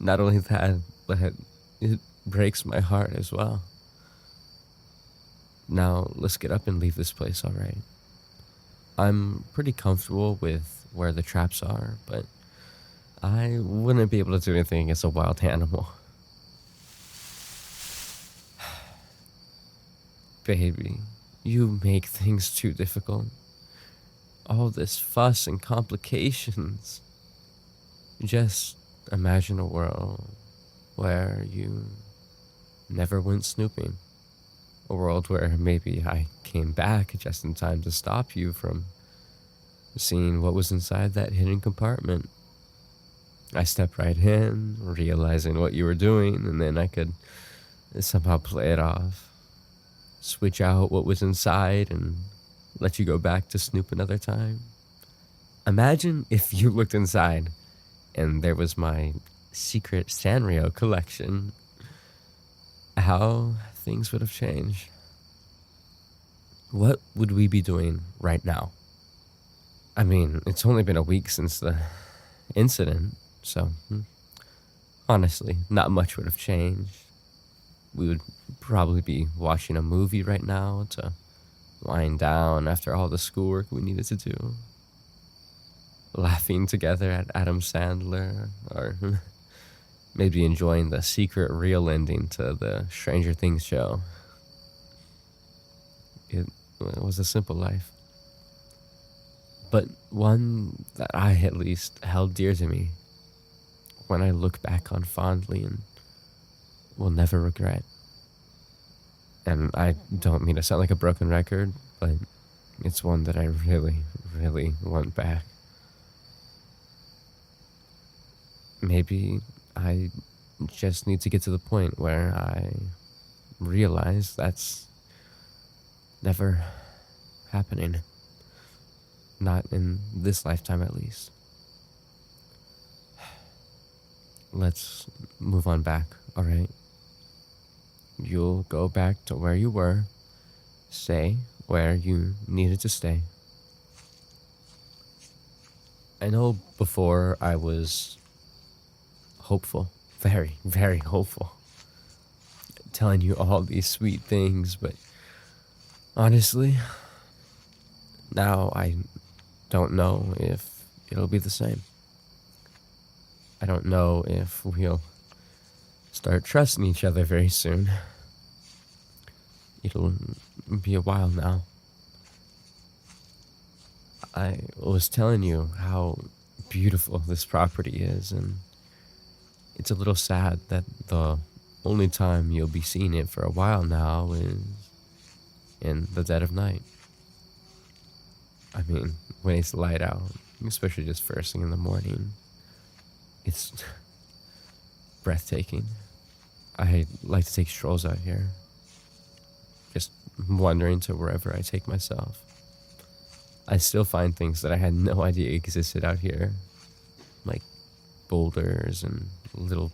Not only that, but it breaks my heart as well. Now, let's get up and leave this place, alright? I'm pretty comfortable with where the traps are, but I wouldn't be able to do anything against a wild animal. Baby, you make things too difficult. All this fuss and complications. Just imagine a world where you never went snooping. A world where maybe I came back just in time to stop you from seeing what was inside that hidden compartment. I stepped right in, realizing what you were doing, and then I could somehow play it off, switch out what was inside, and let you go back to snoop another time. Imagine if you looked inside and there was my secret Sanrio collection. How things would have changed. What would we be doing right now? I mean, it's only been a week since the incident, so honestly, not much would have changed. We would probably be watching a movie right now to wind down after all the schoolwork we needed to do, laughing together at Adam Sandler, or maybe enjoying the secret real ending to the Stranger Things show. It was a simple life, but one that I at least held dear to me, when I look back on fondly and will never regret. And I don't mean to sound like a broken record, but it's one that I really, really want back. Maybe I just need to get to the point where I realize that's never happening. Not in this lifetime, at least. Let's move on back, alright? You'll go back to where you were, stay where you needed to stay. I know before I was hopeful, very, very hopeful, telling you all these sweet things, but honestly, now I don't know if it'll be the same. I don't know if we'll start trusting each other very soon. It'll be a while now. I was telling you how beautiful this property is, and it's a little sad that the only time you'll be seeing it for a while now is in the dead of night. I mean, when it's light out, especially just first thing in the morning, it's breathtaking. I like to take strolls out here, just wandering to wherever I take myself. I still find things that I had no idea existed out here, like boulders and little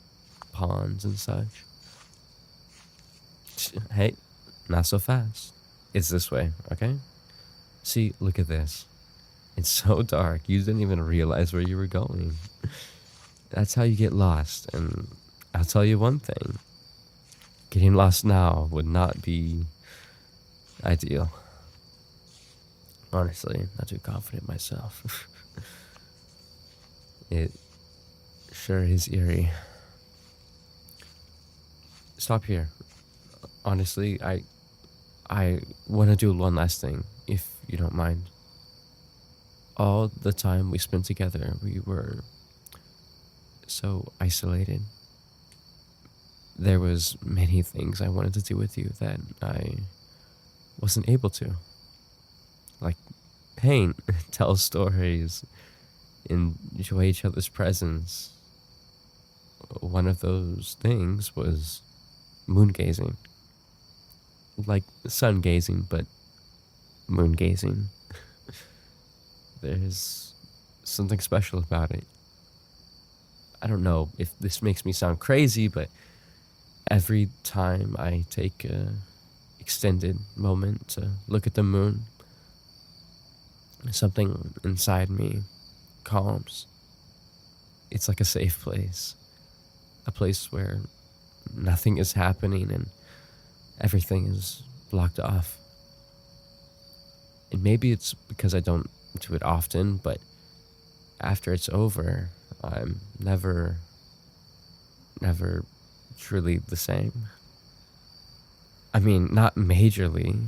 ponds and such. Hey, not so fast. It's this way, okay? See, look at this. It's so dark, you didn't even realize where you were going. That's how you get lost, and I'll tell you one thing. Getting lost now would not be ideal. Honestly, not too confident myself. It sure is eerie. Stop here. Honestly, I want to do one last thing, if you don't mind. All the time we spent together, we were so isolated. There was many things I wanted to do with you that I wasn't able to. Like paint, tell stories, enjoy each other's presence. One of those things was moon gazing. Like sun gazing, but moon gazing. There's something special about it. I don't know if this makes me sound crazy, but every time I take a extended moment to look at the moon, something inside me calms. It's like a safe place. A place where nothing is happening and everything is blocked off. And maybe it's because I don't do it often, but after it's over, I'm never truly the same. I mean, not majorly,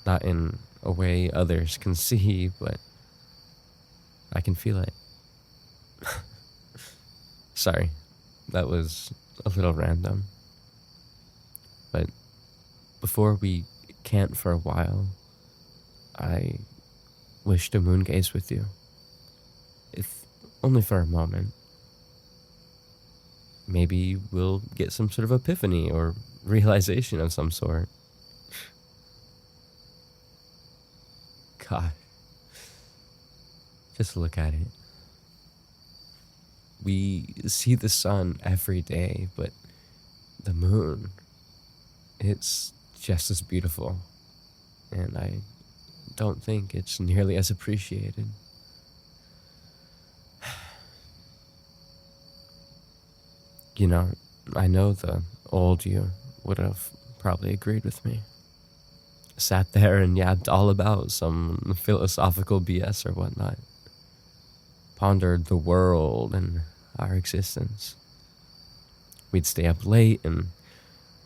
not in a way others can see, but I can feel it. Sorry, that was a little random. But before we can't for a while, I wish to moon gaze with you. if only for a moment. Maybe we'll get some sort of epiphany or realization of some sort. God, just look at it. We see the sun every day, but the moon, it's just as beautiful. And I don't think it's nearly as appreciated. You know, I know the old you would have probably agreed with me. Sat there and yapped all about some philosophical BS or whatnot. Pondered the world and our existence. We'd stay up late, and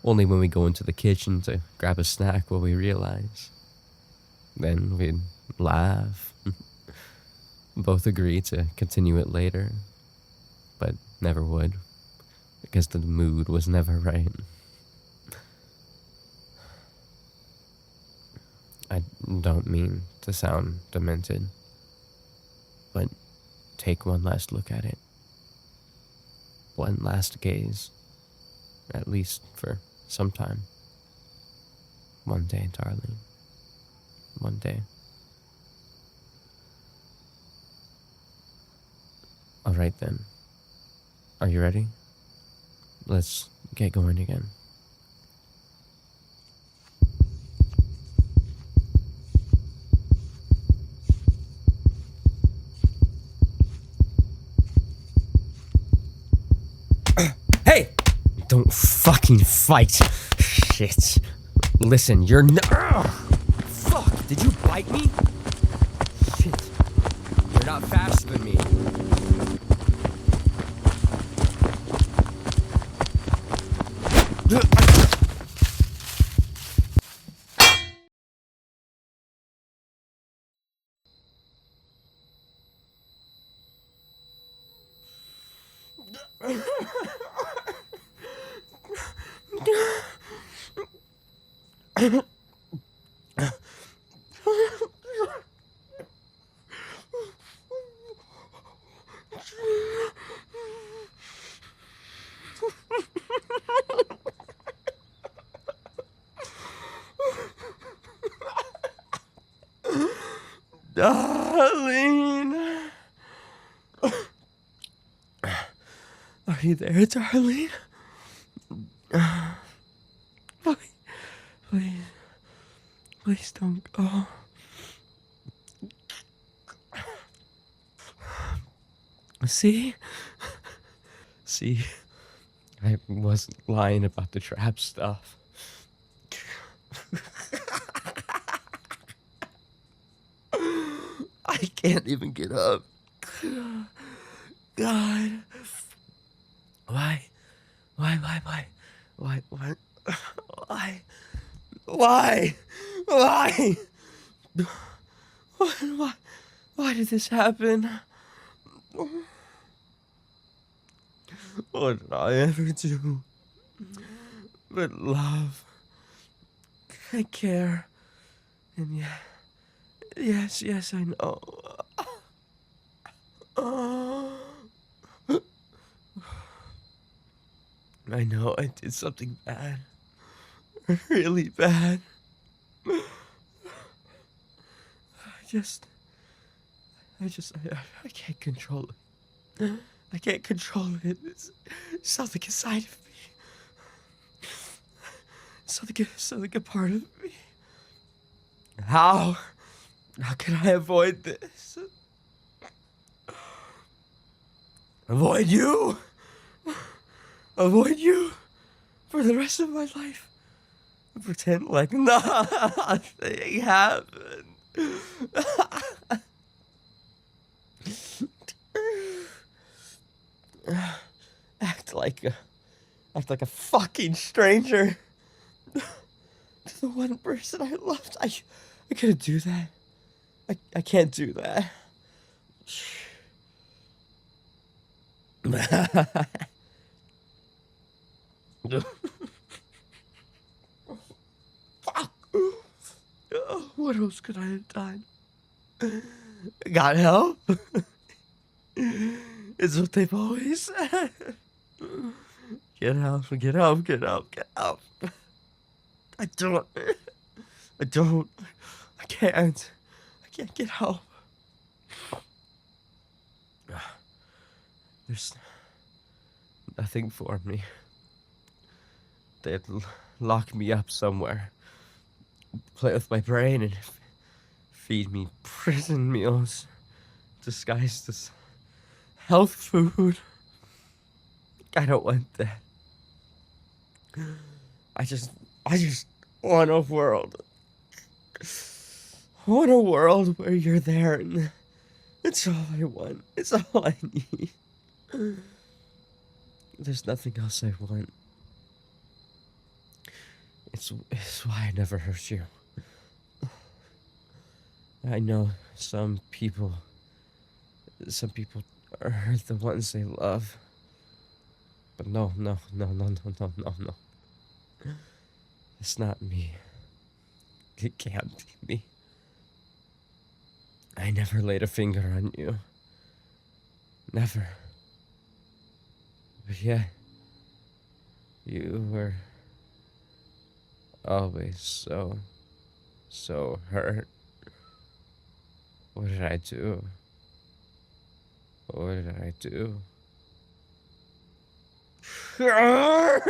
only when we go into the kitchen to grab a snack will we realize. Then we'd laugh. Both agree to continue it later, but never would, because the mood was never right. I don't mean to sound demented, but take one last look at it. One last gaze, at least for some time. One day, darling. One day. All right then. Are you ready? Let's get going again. Hey! Don't fucking fight. Shit. Listen, you're Ugh! Fuck, did you bite me? Shit. You're not faster than me. Darlene. Are you there, darling? Please, please, please don't go. See? See? I wasn't lying about the trap stuff. I can't even get up. God. Why? Why? Why? Why? Why? Why? Why? Why did this happen? What did I ever do but love and care? And yeah, yes, I know. I know I did something bad. Really bad. I can't control it. I can't control it. It's something inside of me. Something a part of me. How can I avoid this? Avoid you? Avoid you for the rest of my life? Pretend like nothing happened. Act like a fucking stranger to the one person I loved. I couldn't do that. I can't do that. Fuck. What else could I have done? Got help? It's what they've always said. Get up, get up, get up, get up. I don't. I don't. I can't. I can't get help. There's nothing for me. They'd lock me up somewhere, play with my brain, and feed me prison meals disguised as health food. I don't want that. I just want a world. I want a world where you're there, and it's all I want. It's all I need. There's nothing else I want. It's why I never hurt you. I know some people hurt the ones they love. But no. It's not me. It can't be me. I never laid a finger on you. Never. But yeah, you were always so hurt. What did I do? What did I do? God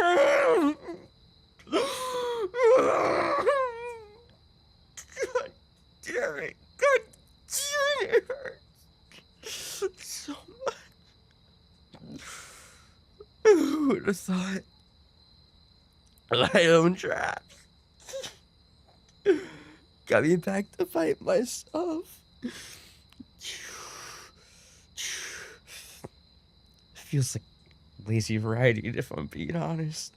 damn it. God damn it. It hurts so much. Who would have thought? My own traps. Got me back to fight myself. Feels like lazy writing, if I'm being honest.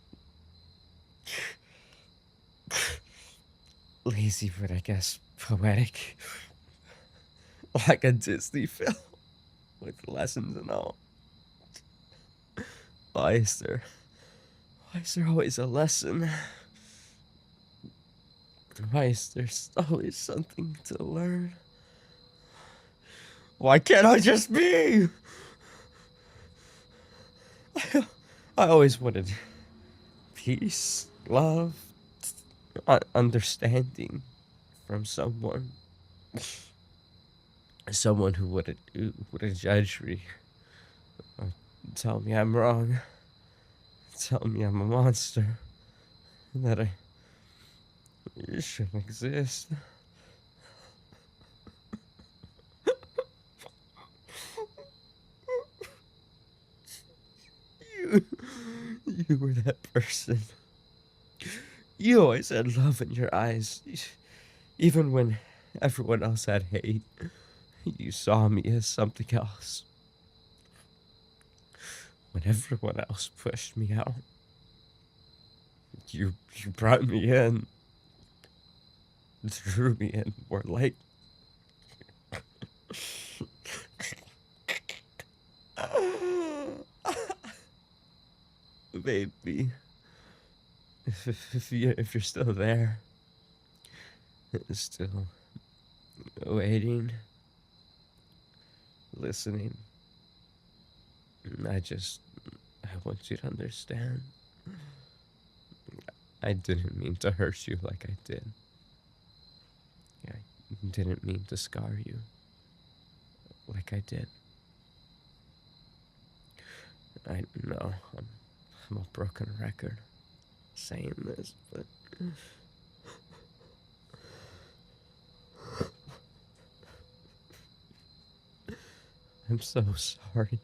Lazy, but I guess poetic. Like a Disney film with lessons and all. Why is there always a lesson? Why is there always something to learn? Why can't I just be? I always wanted peace, love, understanding from someone. Someone who wouldn't judge me. Tell me I'm wrong. Tell me I'm a monster. That I shouldn't exist. You were that person. You always had love in your eyes. Even when everyone else had hate, you saw me as something else. When everyone else pushed me out, you brought me in. Drew me in more like baby, if you're still there, still waiting, listening, I want you to understand. I didn't mean to hurt you like I did. I didn't mean to scar you like I did. I know I'm a broken record saying this, but I'm so sorry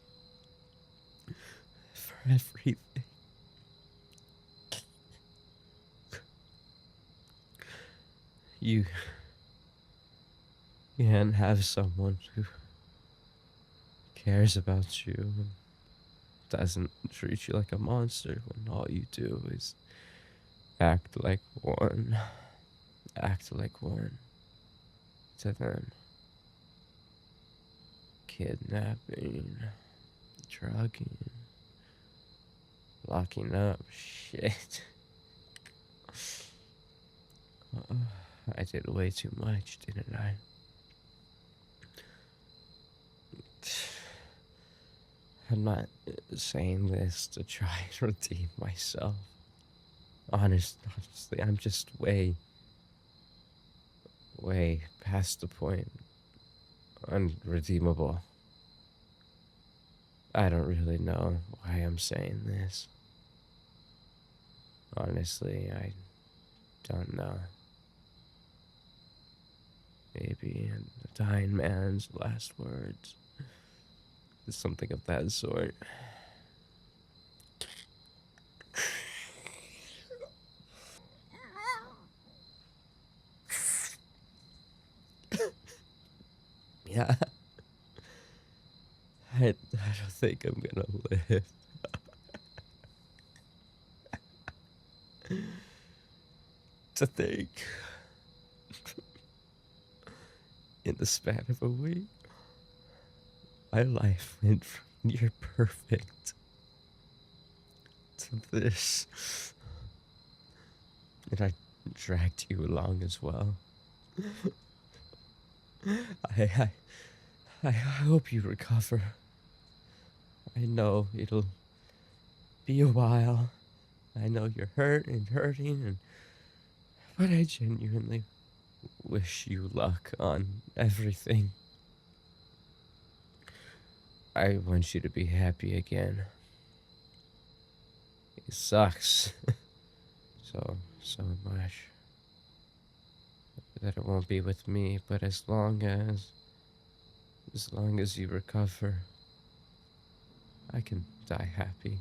for everything. You can't have someone who cares about you and doesn't treat you like a monster when all you do is act like one to them. Kidnapping, drugging, locking up, shit. I did way too much, didn't I? I'm not saying this to try and redeem myself. Honestly, I'm just way past the point. Unredeemable. I don't really know why I'm saying this. Honestly, I don't know. Maybe a dying man's last words. Something of that sort. Yeah, I don't think I'm gonna live. To think, in the span of a week, my life went from near perfect to this. And I dragged you along as well. I, I hope you recover. I know it'll be a while. I know you're hurt and hurting, but I genuinely wish you luck on everything. I want you to be happy again. It sucks so much that it won't be with me, but as long as you recover, I can die happy.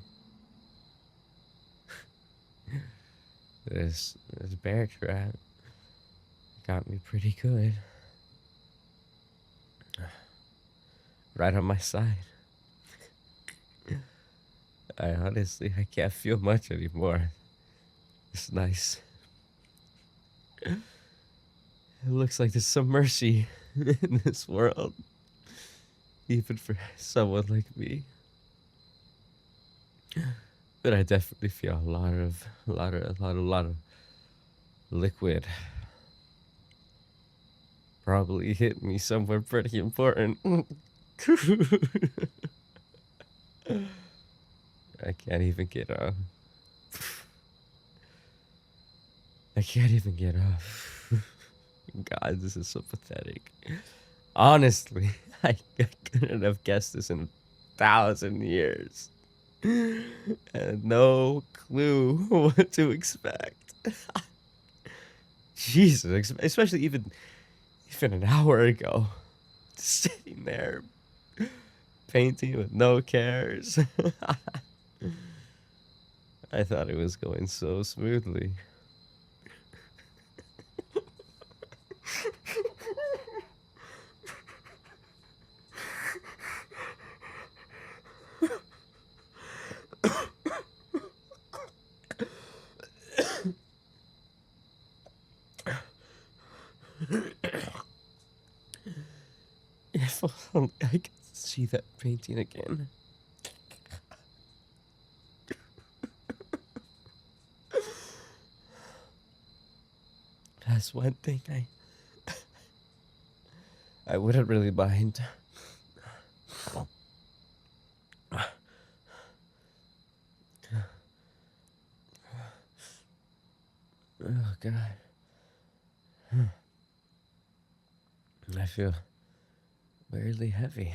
This bear trap got me pretty good. Right on my side. I can't feel much anymore. It's nice. It looks like there's some mercy in this world, even for someone like me. But I definitely feel a lot of liquid. Probably hit me somewhere pretty important. I can't even get off. I can't even get off. God, this is so pathetic. Honestly, I couldn't have guessed this in 1,000 years. And no clue what to expect. Jesus, especially even an hour ago, sitting there painting with no cares. I thought it was going so smoothly. If only I could see that painting again. That's one thing I wouldn't really mind. Oh God, I feel weirdly heavy.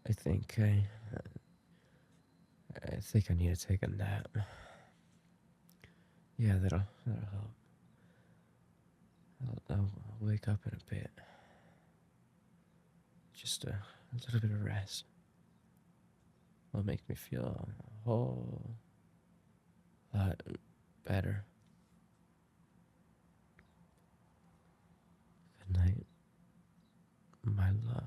I think I think I need to take a nap. Yeah, that'll help. I'll wake up in a bit. Just a little bit of rest will make me feel a whole lot better. Good night, my love.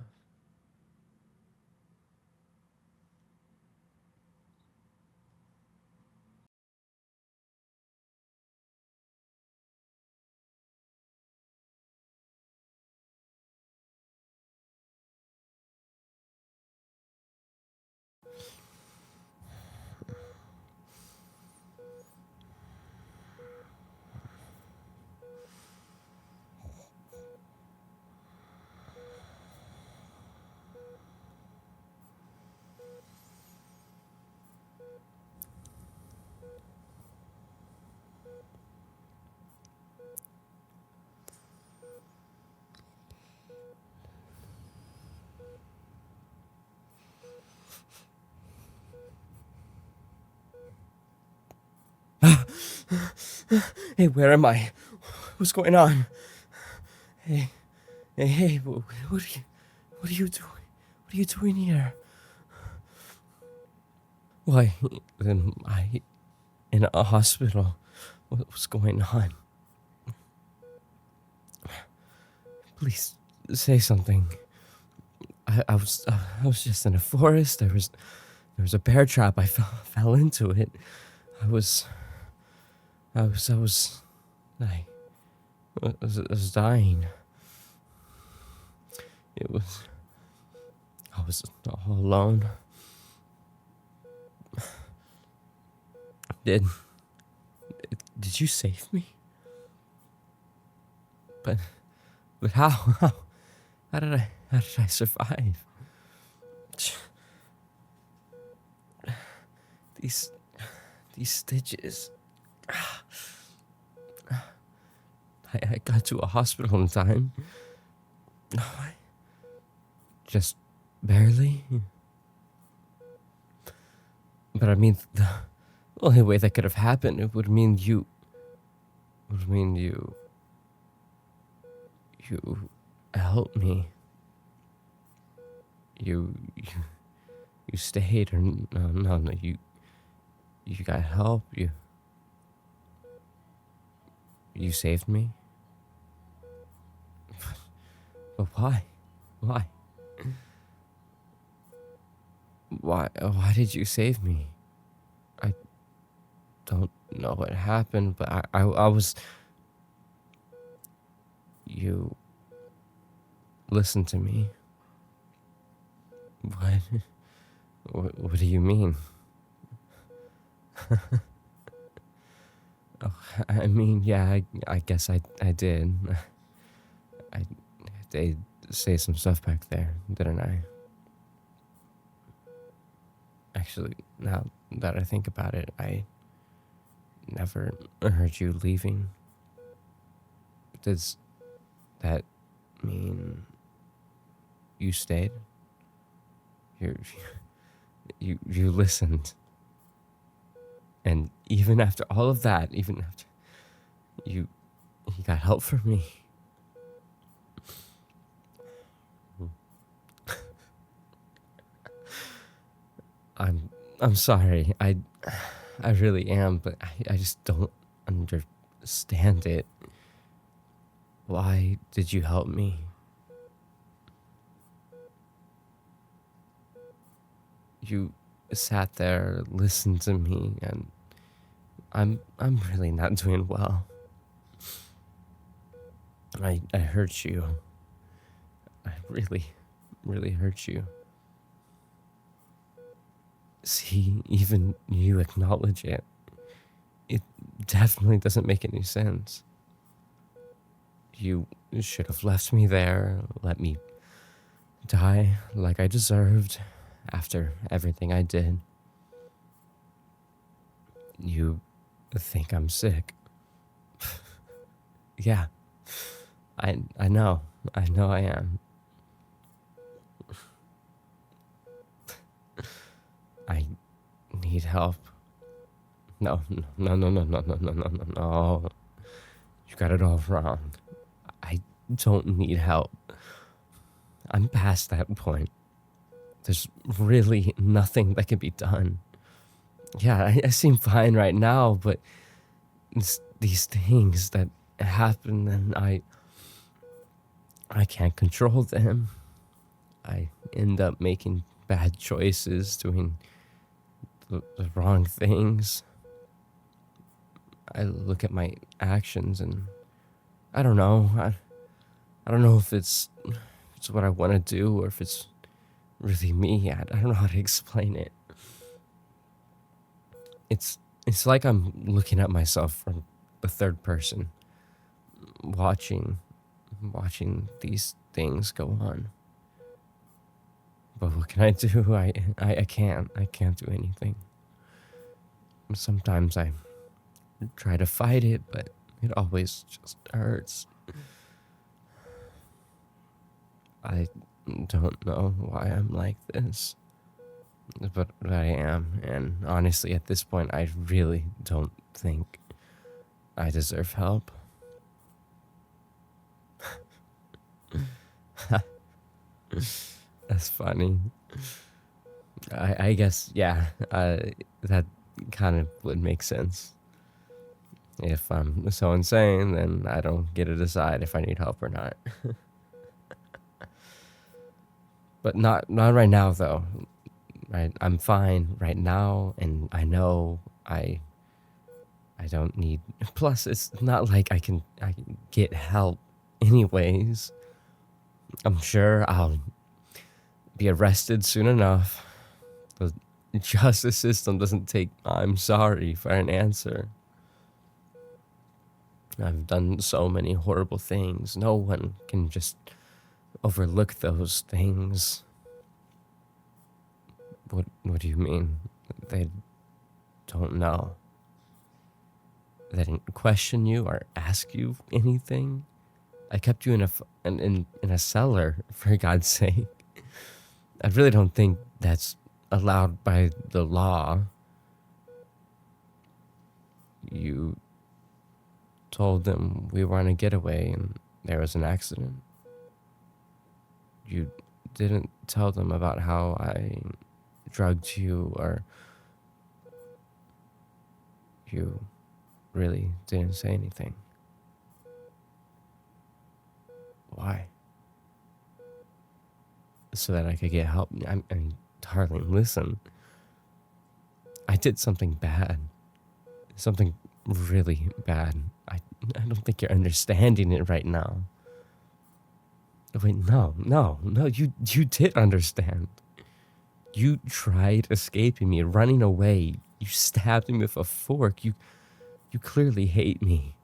Hey, where am I? What's going on? Hey, hey, what are you doing? What are you doing here? Why, am I in a hospital? What's going on? Please say something. I was just in a forest. There was a bear trap. I fell into it. I was I was I was I was dying. It was I was all alone. Did did you save me? But but how how did I survive? These these stitches. I got to a hospital in time. Just barely. But I mean, the only way that could have happened, it would mean you helped me. You you stayed, or no, you got help. You saved me. But why? Why? Why did you save me? I don't know what happened, but I was. You listened to me. What? What do you mean? Oh, I mean, yeah, I guess I did. I did say some stuff back there, didn't I? Actually, now that I think about it, I never heard you leaving. Does that mean you stayed? You you listened, and even after all of that, even after you you got help from me. I'm sorry. I really am, but I just don't understand it. Why did you help me? You sat there, listened to me, and I'm really not doing well. I hurt you. I really hurt you. See, even you acknowledge it. It definitely doesn't make any sense. You should have left me there, let me die like I deserved after everything I did. You think I'm sick. Yeah, I know. I know I am. I need help. No, no, no, no, no, no, no, no, no, no. You got it all wrong. I don't need help. I'm past that point. There's really nothing that can be done. Yeah, I seem fine right now, but it's these things that happen, and I can't control them. I end up making bad choices, doing the wrong things. I look at my actions, and I don't know. I don't know if it's what I want to do, or if it's really me. I don't know how to explain it. It's like I'm looking at myself from the third person, watching these things go on. But what can I do? I can't. I can't do anything. Sometimes I try to fight it, but it always just hurts. I don't know why I'm like this, but I am. And honestly, at this point, I really don't think I deserve help. That's funny. I guess, yeah, that kind of would make sense. If I'm so insane, then I don't get to decide if I need help or not. But not right now, though. Right, I'm fine right now, and I know I don't need. Plus, it's not like I can get help, anyways. I'm sure I'll be arrested soon enough. The justice system doesn't take "I'm sorry" for an answer. I've done so many horrible things. No one can just overlook those things. What do you mean? They don't know. They didn't question you or ask you anything? I kept you in a cellar, for God's sake. I really don't think that's allowed by the law. You told them we were on a getaway and there was an accident. You didn't tell them about how I drugged you, or you really didn't say anything. Why? So that I could get help. I mean, darling, listen. I did something bad. Something really bad. I don't think you're understanding it right now. Wait, no, you did understand. You tried escaping me, running away. You stabbed me with a fork. You clearly hate me.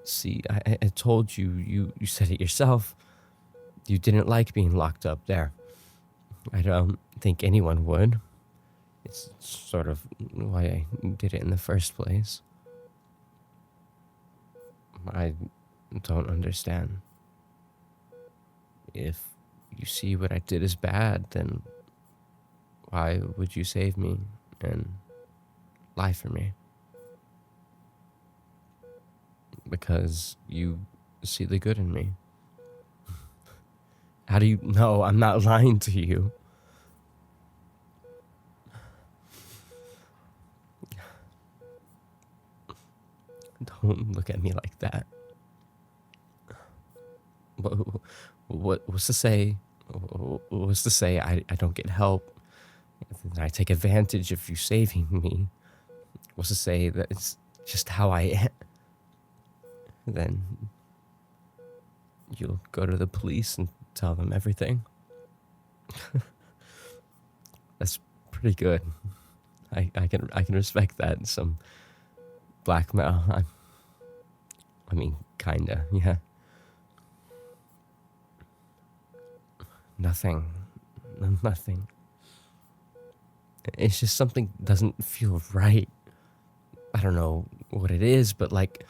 See, I told you, you said it yourself. You didn't like being locked up there. I don't think anyone would. It's sort of why I did it in the first place. I don't understand. If you see what I did as bad, then why would you save me and lie for me? Because you see the good in me. How do you know I'm not lying to you? Don't look at me like that. What's to say? What's to say I don't get help? And I take advantage of you saving me? What's to say that it's just how I am? Then you'll go to the police and tell them everything. That's pretty good. I can respect that. Some blackmail. I mean, kinda, yeah. Nothing. Nothing. It's just something doesn't feel right. I don't know what it is, but like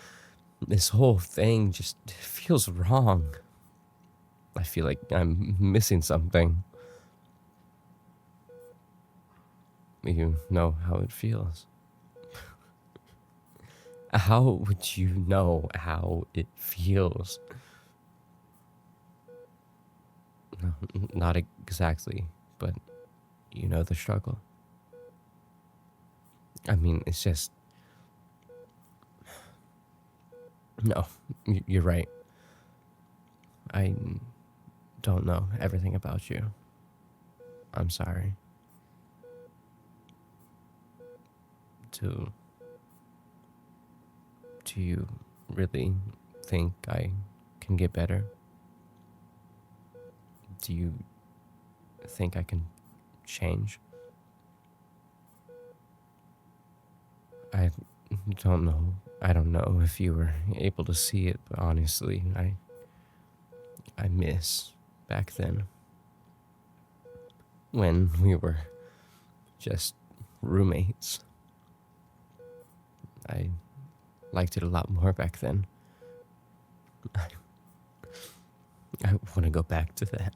this whole thing just feels wrong. I feel like I'm missing something. You know how it feels. How would you know how it feels? No, not exactly, but you know the struggle. I mean, it's just... No, you're right. I don't know everything about you. I'm sorry. Do you really think I can get better? Do you think I can change? I don't know. I don't know if you were able to see it, but honestly, I miss back then when we were just roommates. I liked it a lot more back then. I want to go back to that.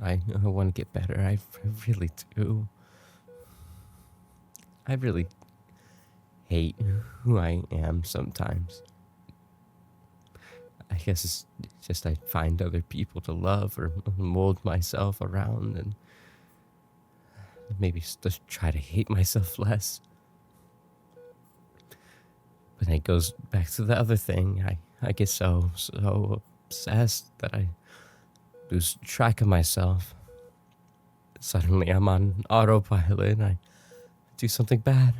I want to get better. I really do. I really hate who I am sometimes. I guess it's just I find other people to love or mold myself around and maybe just try to hate myself less. But then it goes back to the other thing. I get so obsessed that I lose track of myself. Suddenly I'm on autopilot and I do something bad.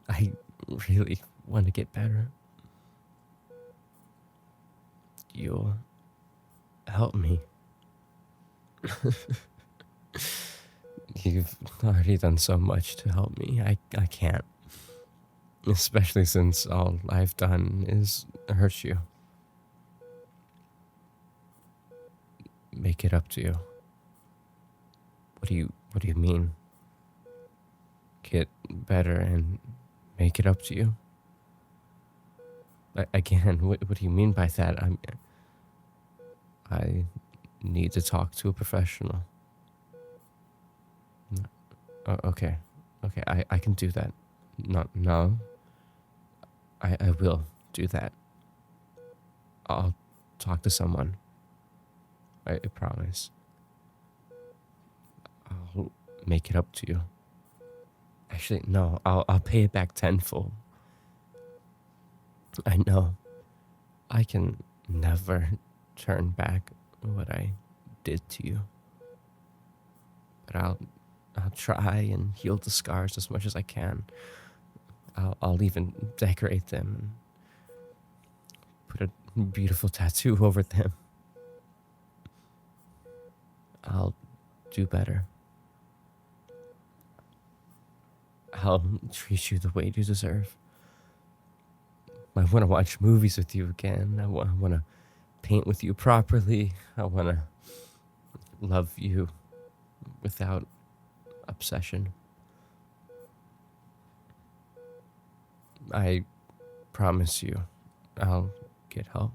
I really want to get better. You'll help me. You've already done so much to help me. I can't. Especially since all I've done is hurt you. Make it up to you. What do you mean? Get better and make it up to you? Again, what do you mean by that? I need to talk to a professional. Okay. Okay, I can do that. No. I will do that. I'll talk to someone. I promise. I'll make it up to you. Actually, no, I'll pay it back tenfold. I know I can never turn back what I did to you. But I'll try and heal the scars as much as I can. I'll even decorate them and put a beautiful tattoo over them. I'll do better. I'll treat you the way you deserve. I want to watch movies with you again. I want to paint with you properly. I want to love you without obsession. I promise you, I'll get help.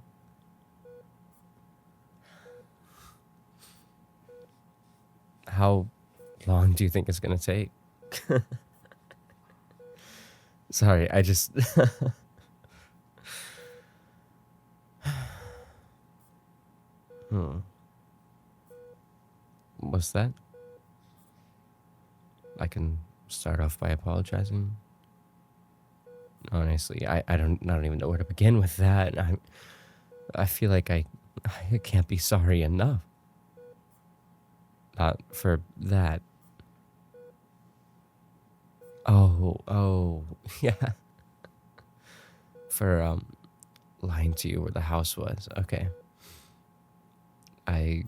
How long do you think it's gonna take? Sorry, I just. What's that? I can start off by apologizing. Honestly, I don't even know where to begin with that. I feel like I can't be sorry enough. Not for that. Oh, yeah. For lying to you where the house was. Okay. I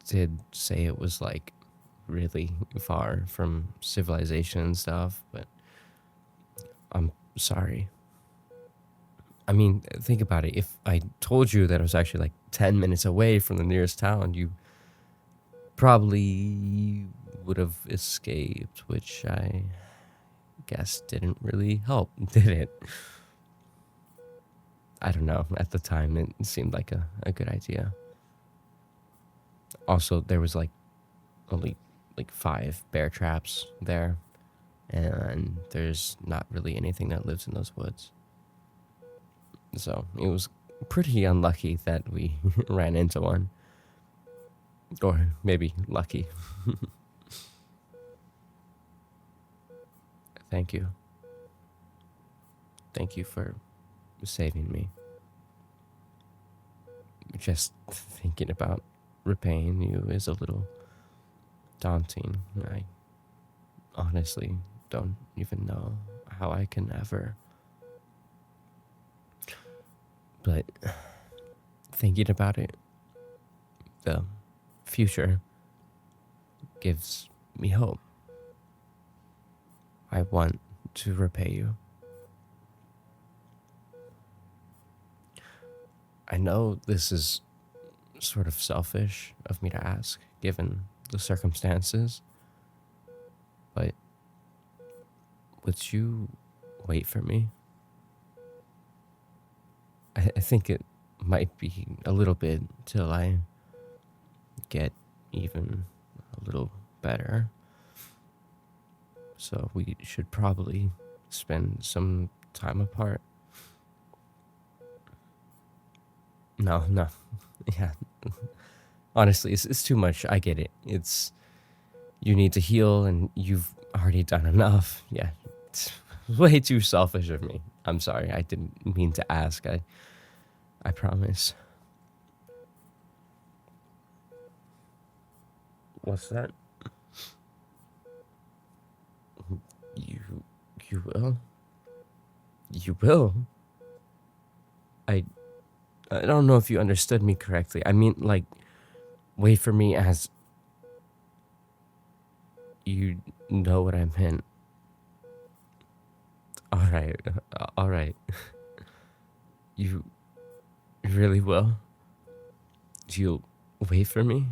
did say it was like really far from civilization and stuff, but I'm sorry. I mean, think about it. If I told you that it was actually like 10 minutes away from the nearest town, you probably would have escaped, which I guess didn't really help, did it? I don't know. At the time, it seemed like a good idea. Also, there was like only like 5 bear traps there, and there's not really anything that lives in those woods. So it was pretty unlucky that we ran into one. Or maybe lucky. Thank you. Thank you for saving me. Just thinking about repaying you is a little daunting. I honestly don't even know how I can ever. But thinking about it, the future gives me hope. I want to repay you. I know this is sort of selfish of me to ask, given the circumstances, but would you wait for me? I think it might be a little bit till I get even a little better. So we should probably spend some time apart. No, no. Yeah. Honestly, it's too much. I get it. It's you need to heal and you've already done enough. Yeah. It's way too selfish of me. I'm sorry. I didn't mean to ask. I promise. What's that? You you will? You will? I I don't know if you understood me correctly. I mean like wait for me as you know what I meant. All right. All right. You really will? You'll wait for me?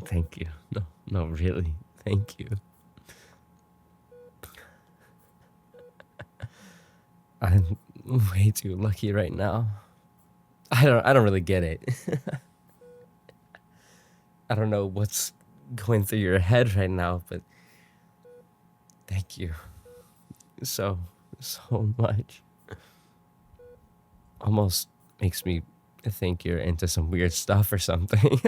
Thank you. No, no, really. Thank you. I'm way too lucky right now. I don't really get it. I don't know what's going through your head right now, but thank you so so much. Almost makes me think you're into some weird stuff or something.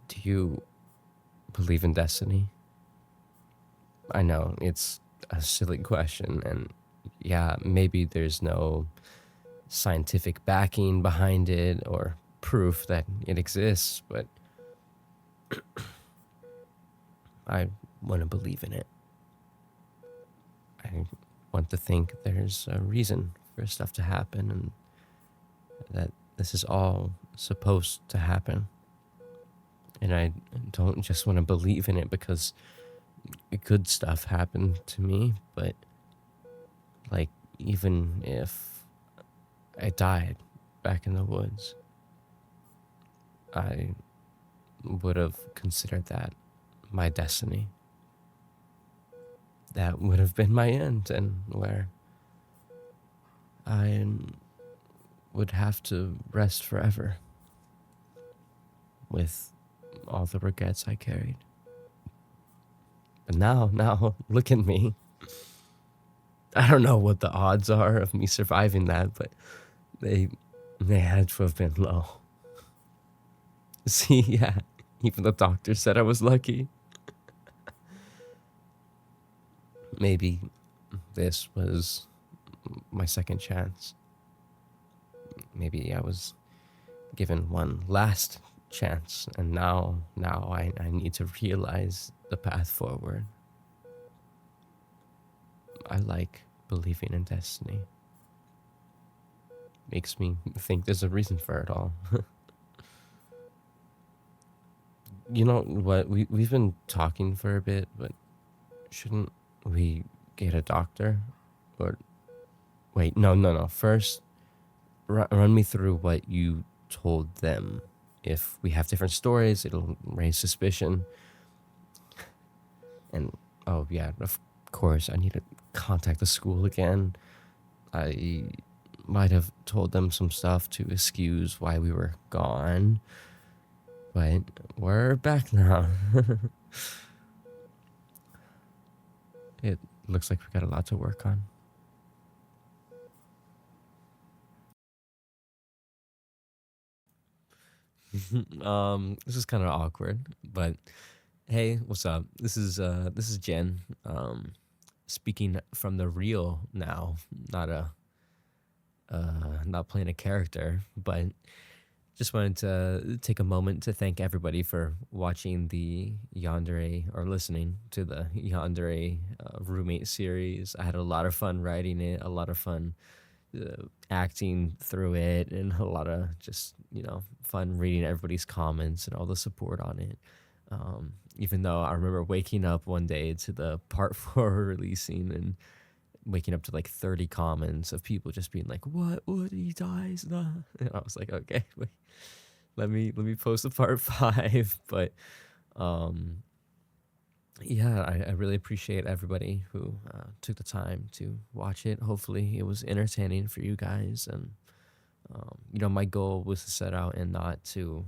Do you believe in destiny? I know it's a silly question, and yeah, maybe there's no scientific backing behind it or proof that it exists, but I want to believe in it. I want to think there's a reason for stuff to happen and that this is all supposed to happen. And I don't just want to believe in it because good stuff happened to me, but like, even if I died back in the woods, I would have considered that my destiny. That would have been my end, and where I would have to rest forever with all the regrets I carried. But now, look at me. I don't know what the odds are of me surviving that, but they they had to have been low. See, yeah, even the doctor said I was lucky. Maybe this was my second chance. Maybe I was given one last chance, and now I need to realize the path forward. I like believing in destiny. Makes me think there's a reason for it all. You know what? We've been talking for a bit, but shouldn't we get a doctor? Or wait, no. First, run me through what you told them. If we have different stories, it'll raise suspicion. And oh yeah, of course, I need to contact the school again. I might have told them some stuff to excuse why we were gone, but we're back now. It looks like we got a lot to work on. This is kind of awkward, but hey, what's up? This is Jen. Speaking from the real now, not a not playing a character, but just wanted to take a moment to thank everybody for watching the Yandere or listening to the Yandere roommate series. I had a lot of fun writing it, a lot of fun acting through it, and a lot of just fun reading everybody's comments and all the support on it. Even though I remember waking up one day to the part 4 releasing and waking up to like 30 comments of people just being like, what, he dies, nah. And I was like, okay, wait, let me post the part 5. But um yeah, I really appreciate everybody who took the time to watch it. Hopefully it was entertaining for you guys. And my goal was to set out and not to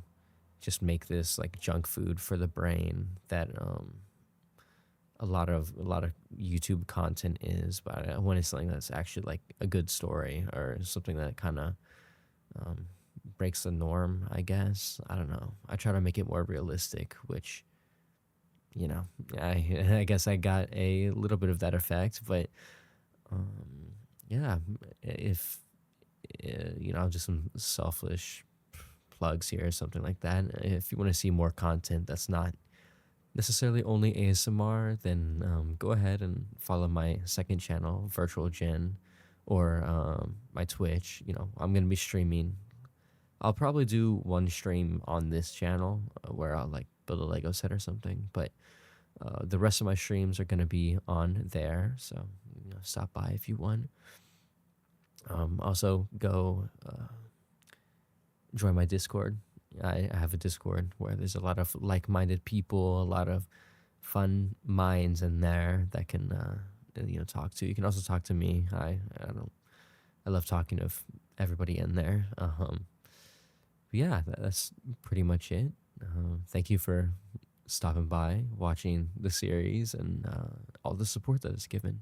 just make this like junk food for the brain that a lot of YouTube content is, but I wanted something that's actually like a good story or something that kind of breaks the norm, I guess. I don't know. I try to make it more realistic, which I guess I got a little bit of that effect, but yeah, if just some selfish plugs here or something like that. If you want to see more content that's not necessarily only ASMR, then go ahead and follow my second channel, Virtual Gen, or my Twitch. I'm gonna be streaming. I'll probably do one stream on this channel where I'll like build a Lego set or something, but the rest of my streams are gonna be on there. So stop by if you want. Also, go join my Discord. I have a Discord where there's a lot of like-minded people, a lot of fun minds in there that can talk to. You can also talk to me. I love talking to everybody in there. But yeah, that's pretty much it. Thank you for stopping by, watching the series, and all the support that it's given.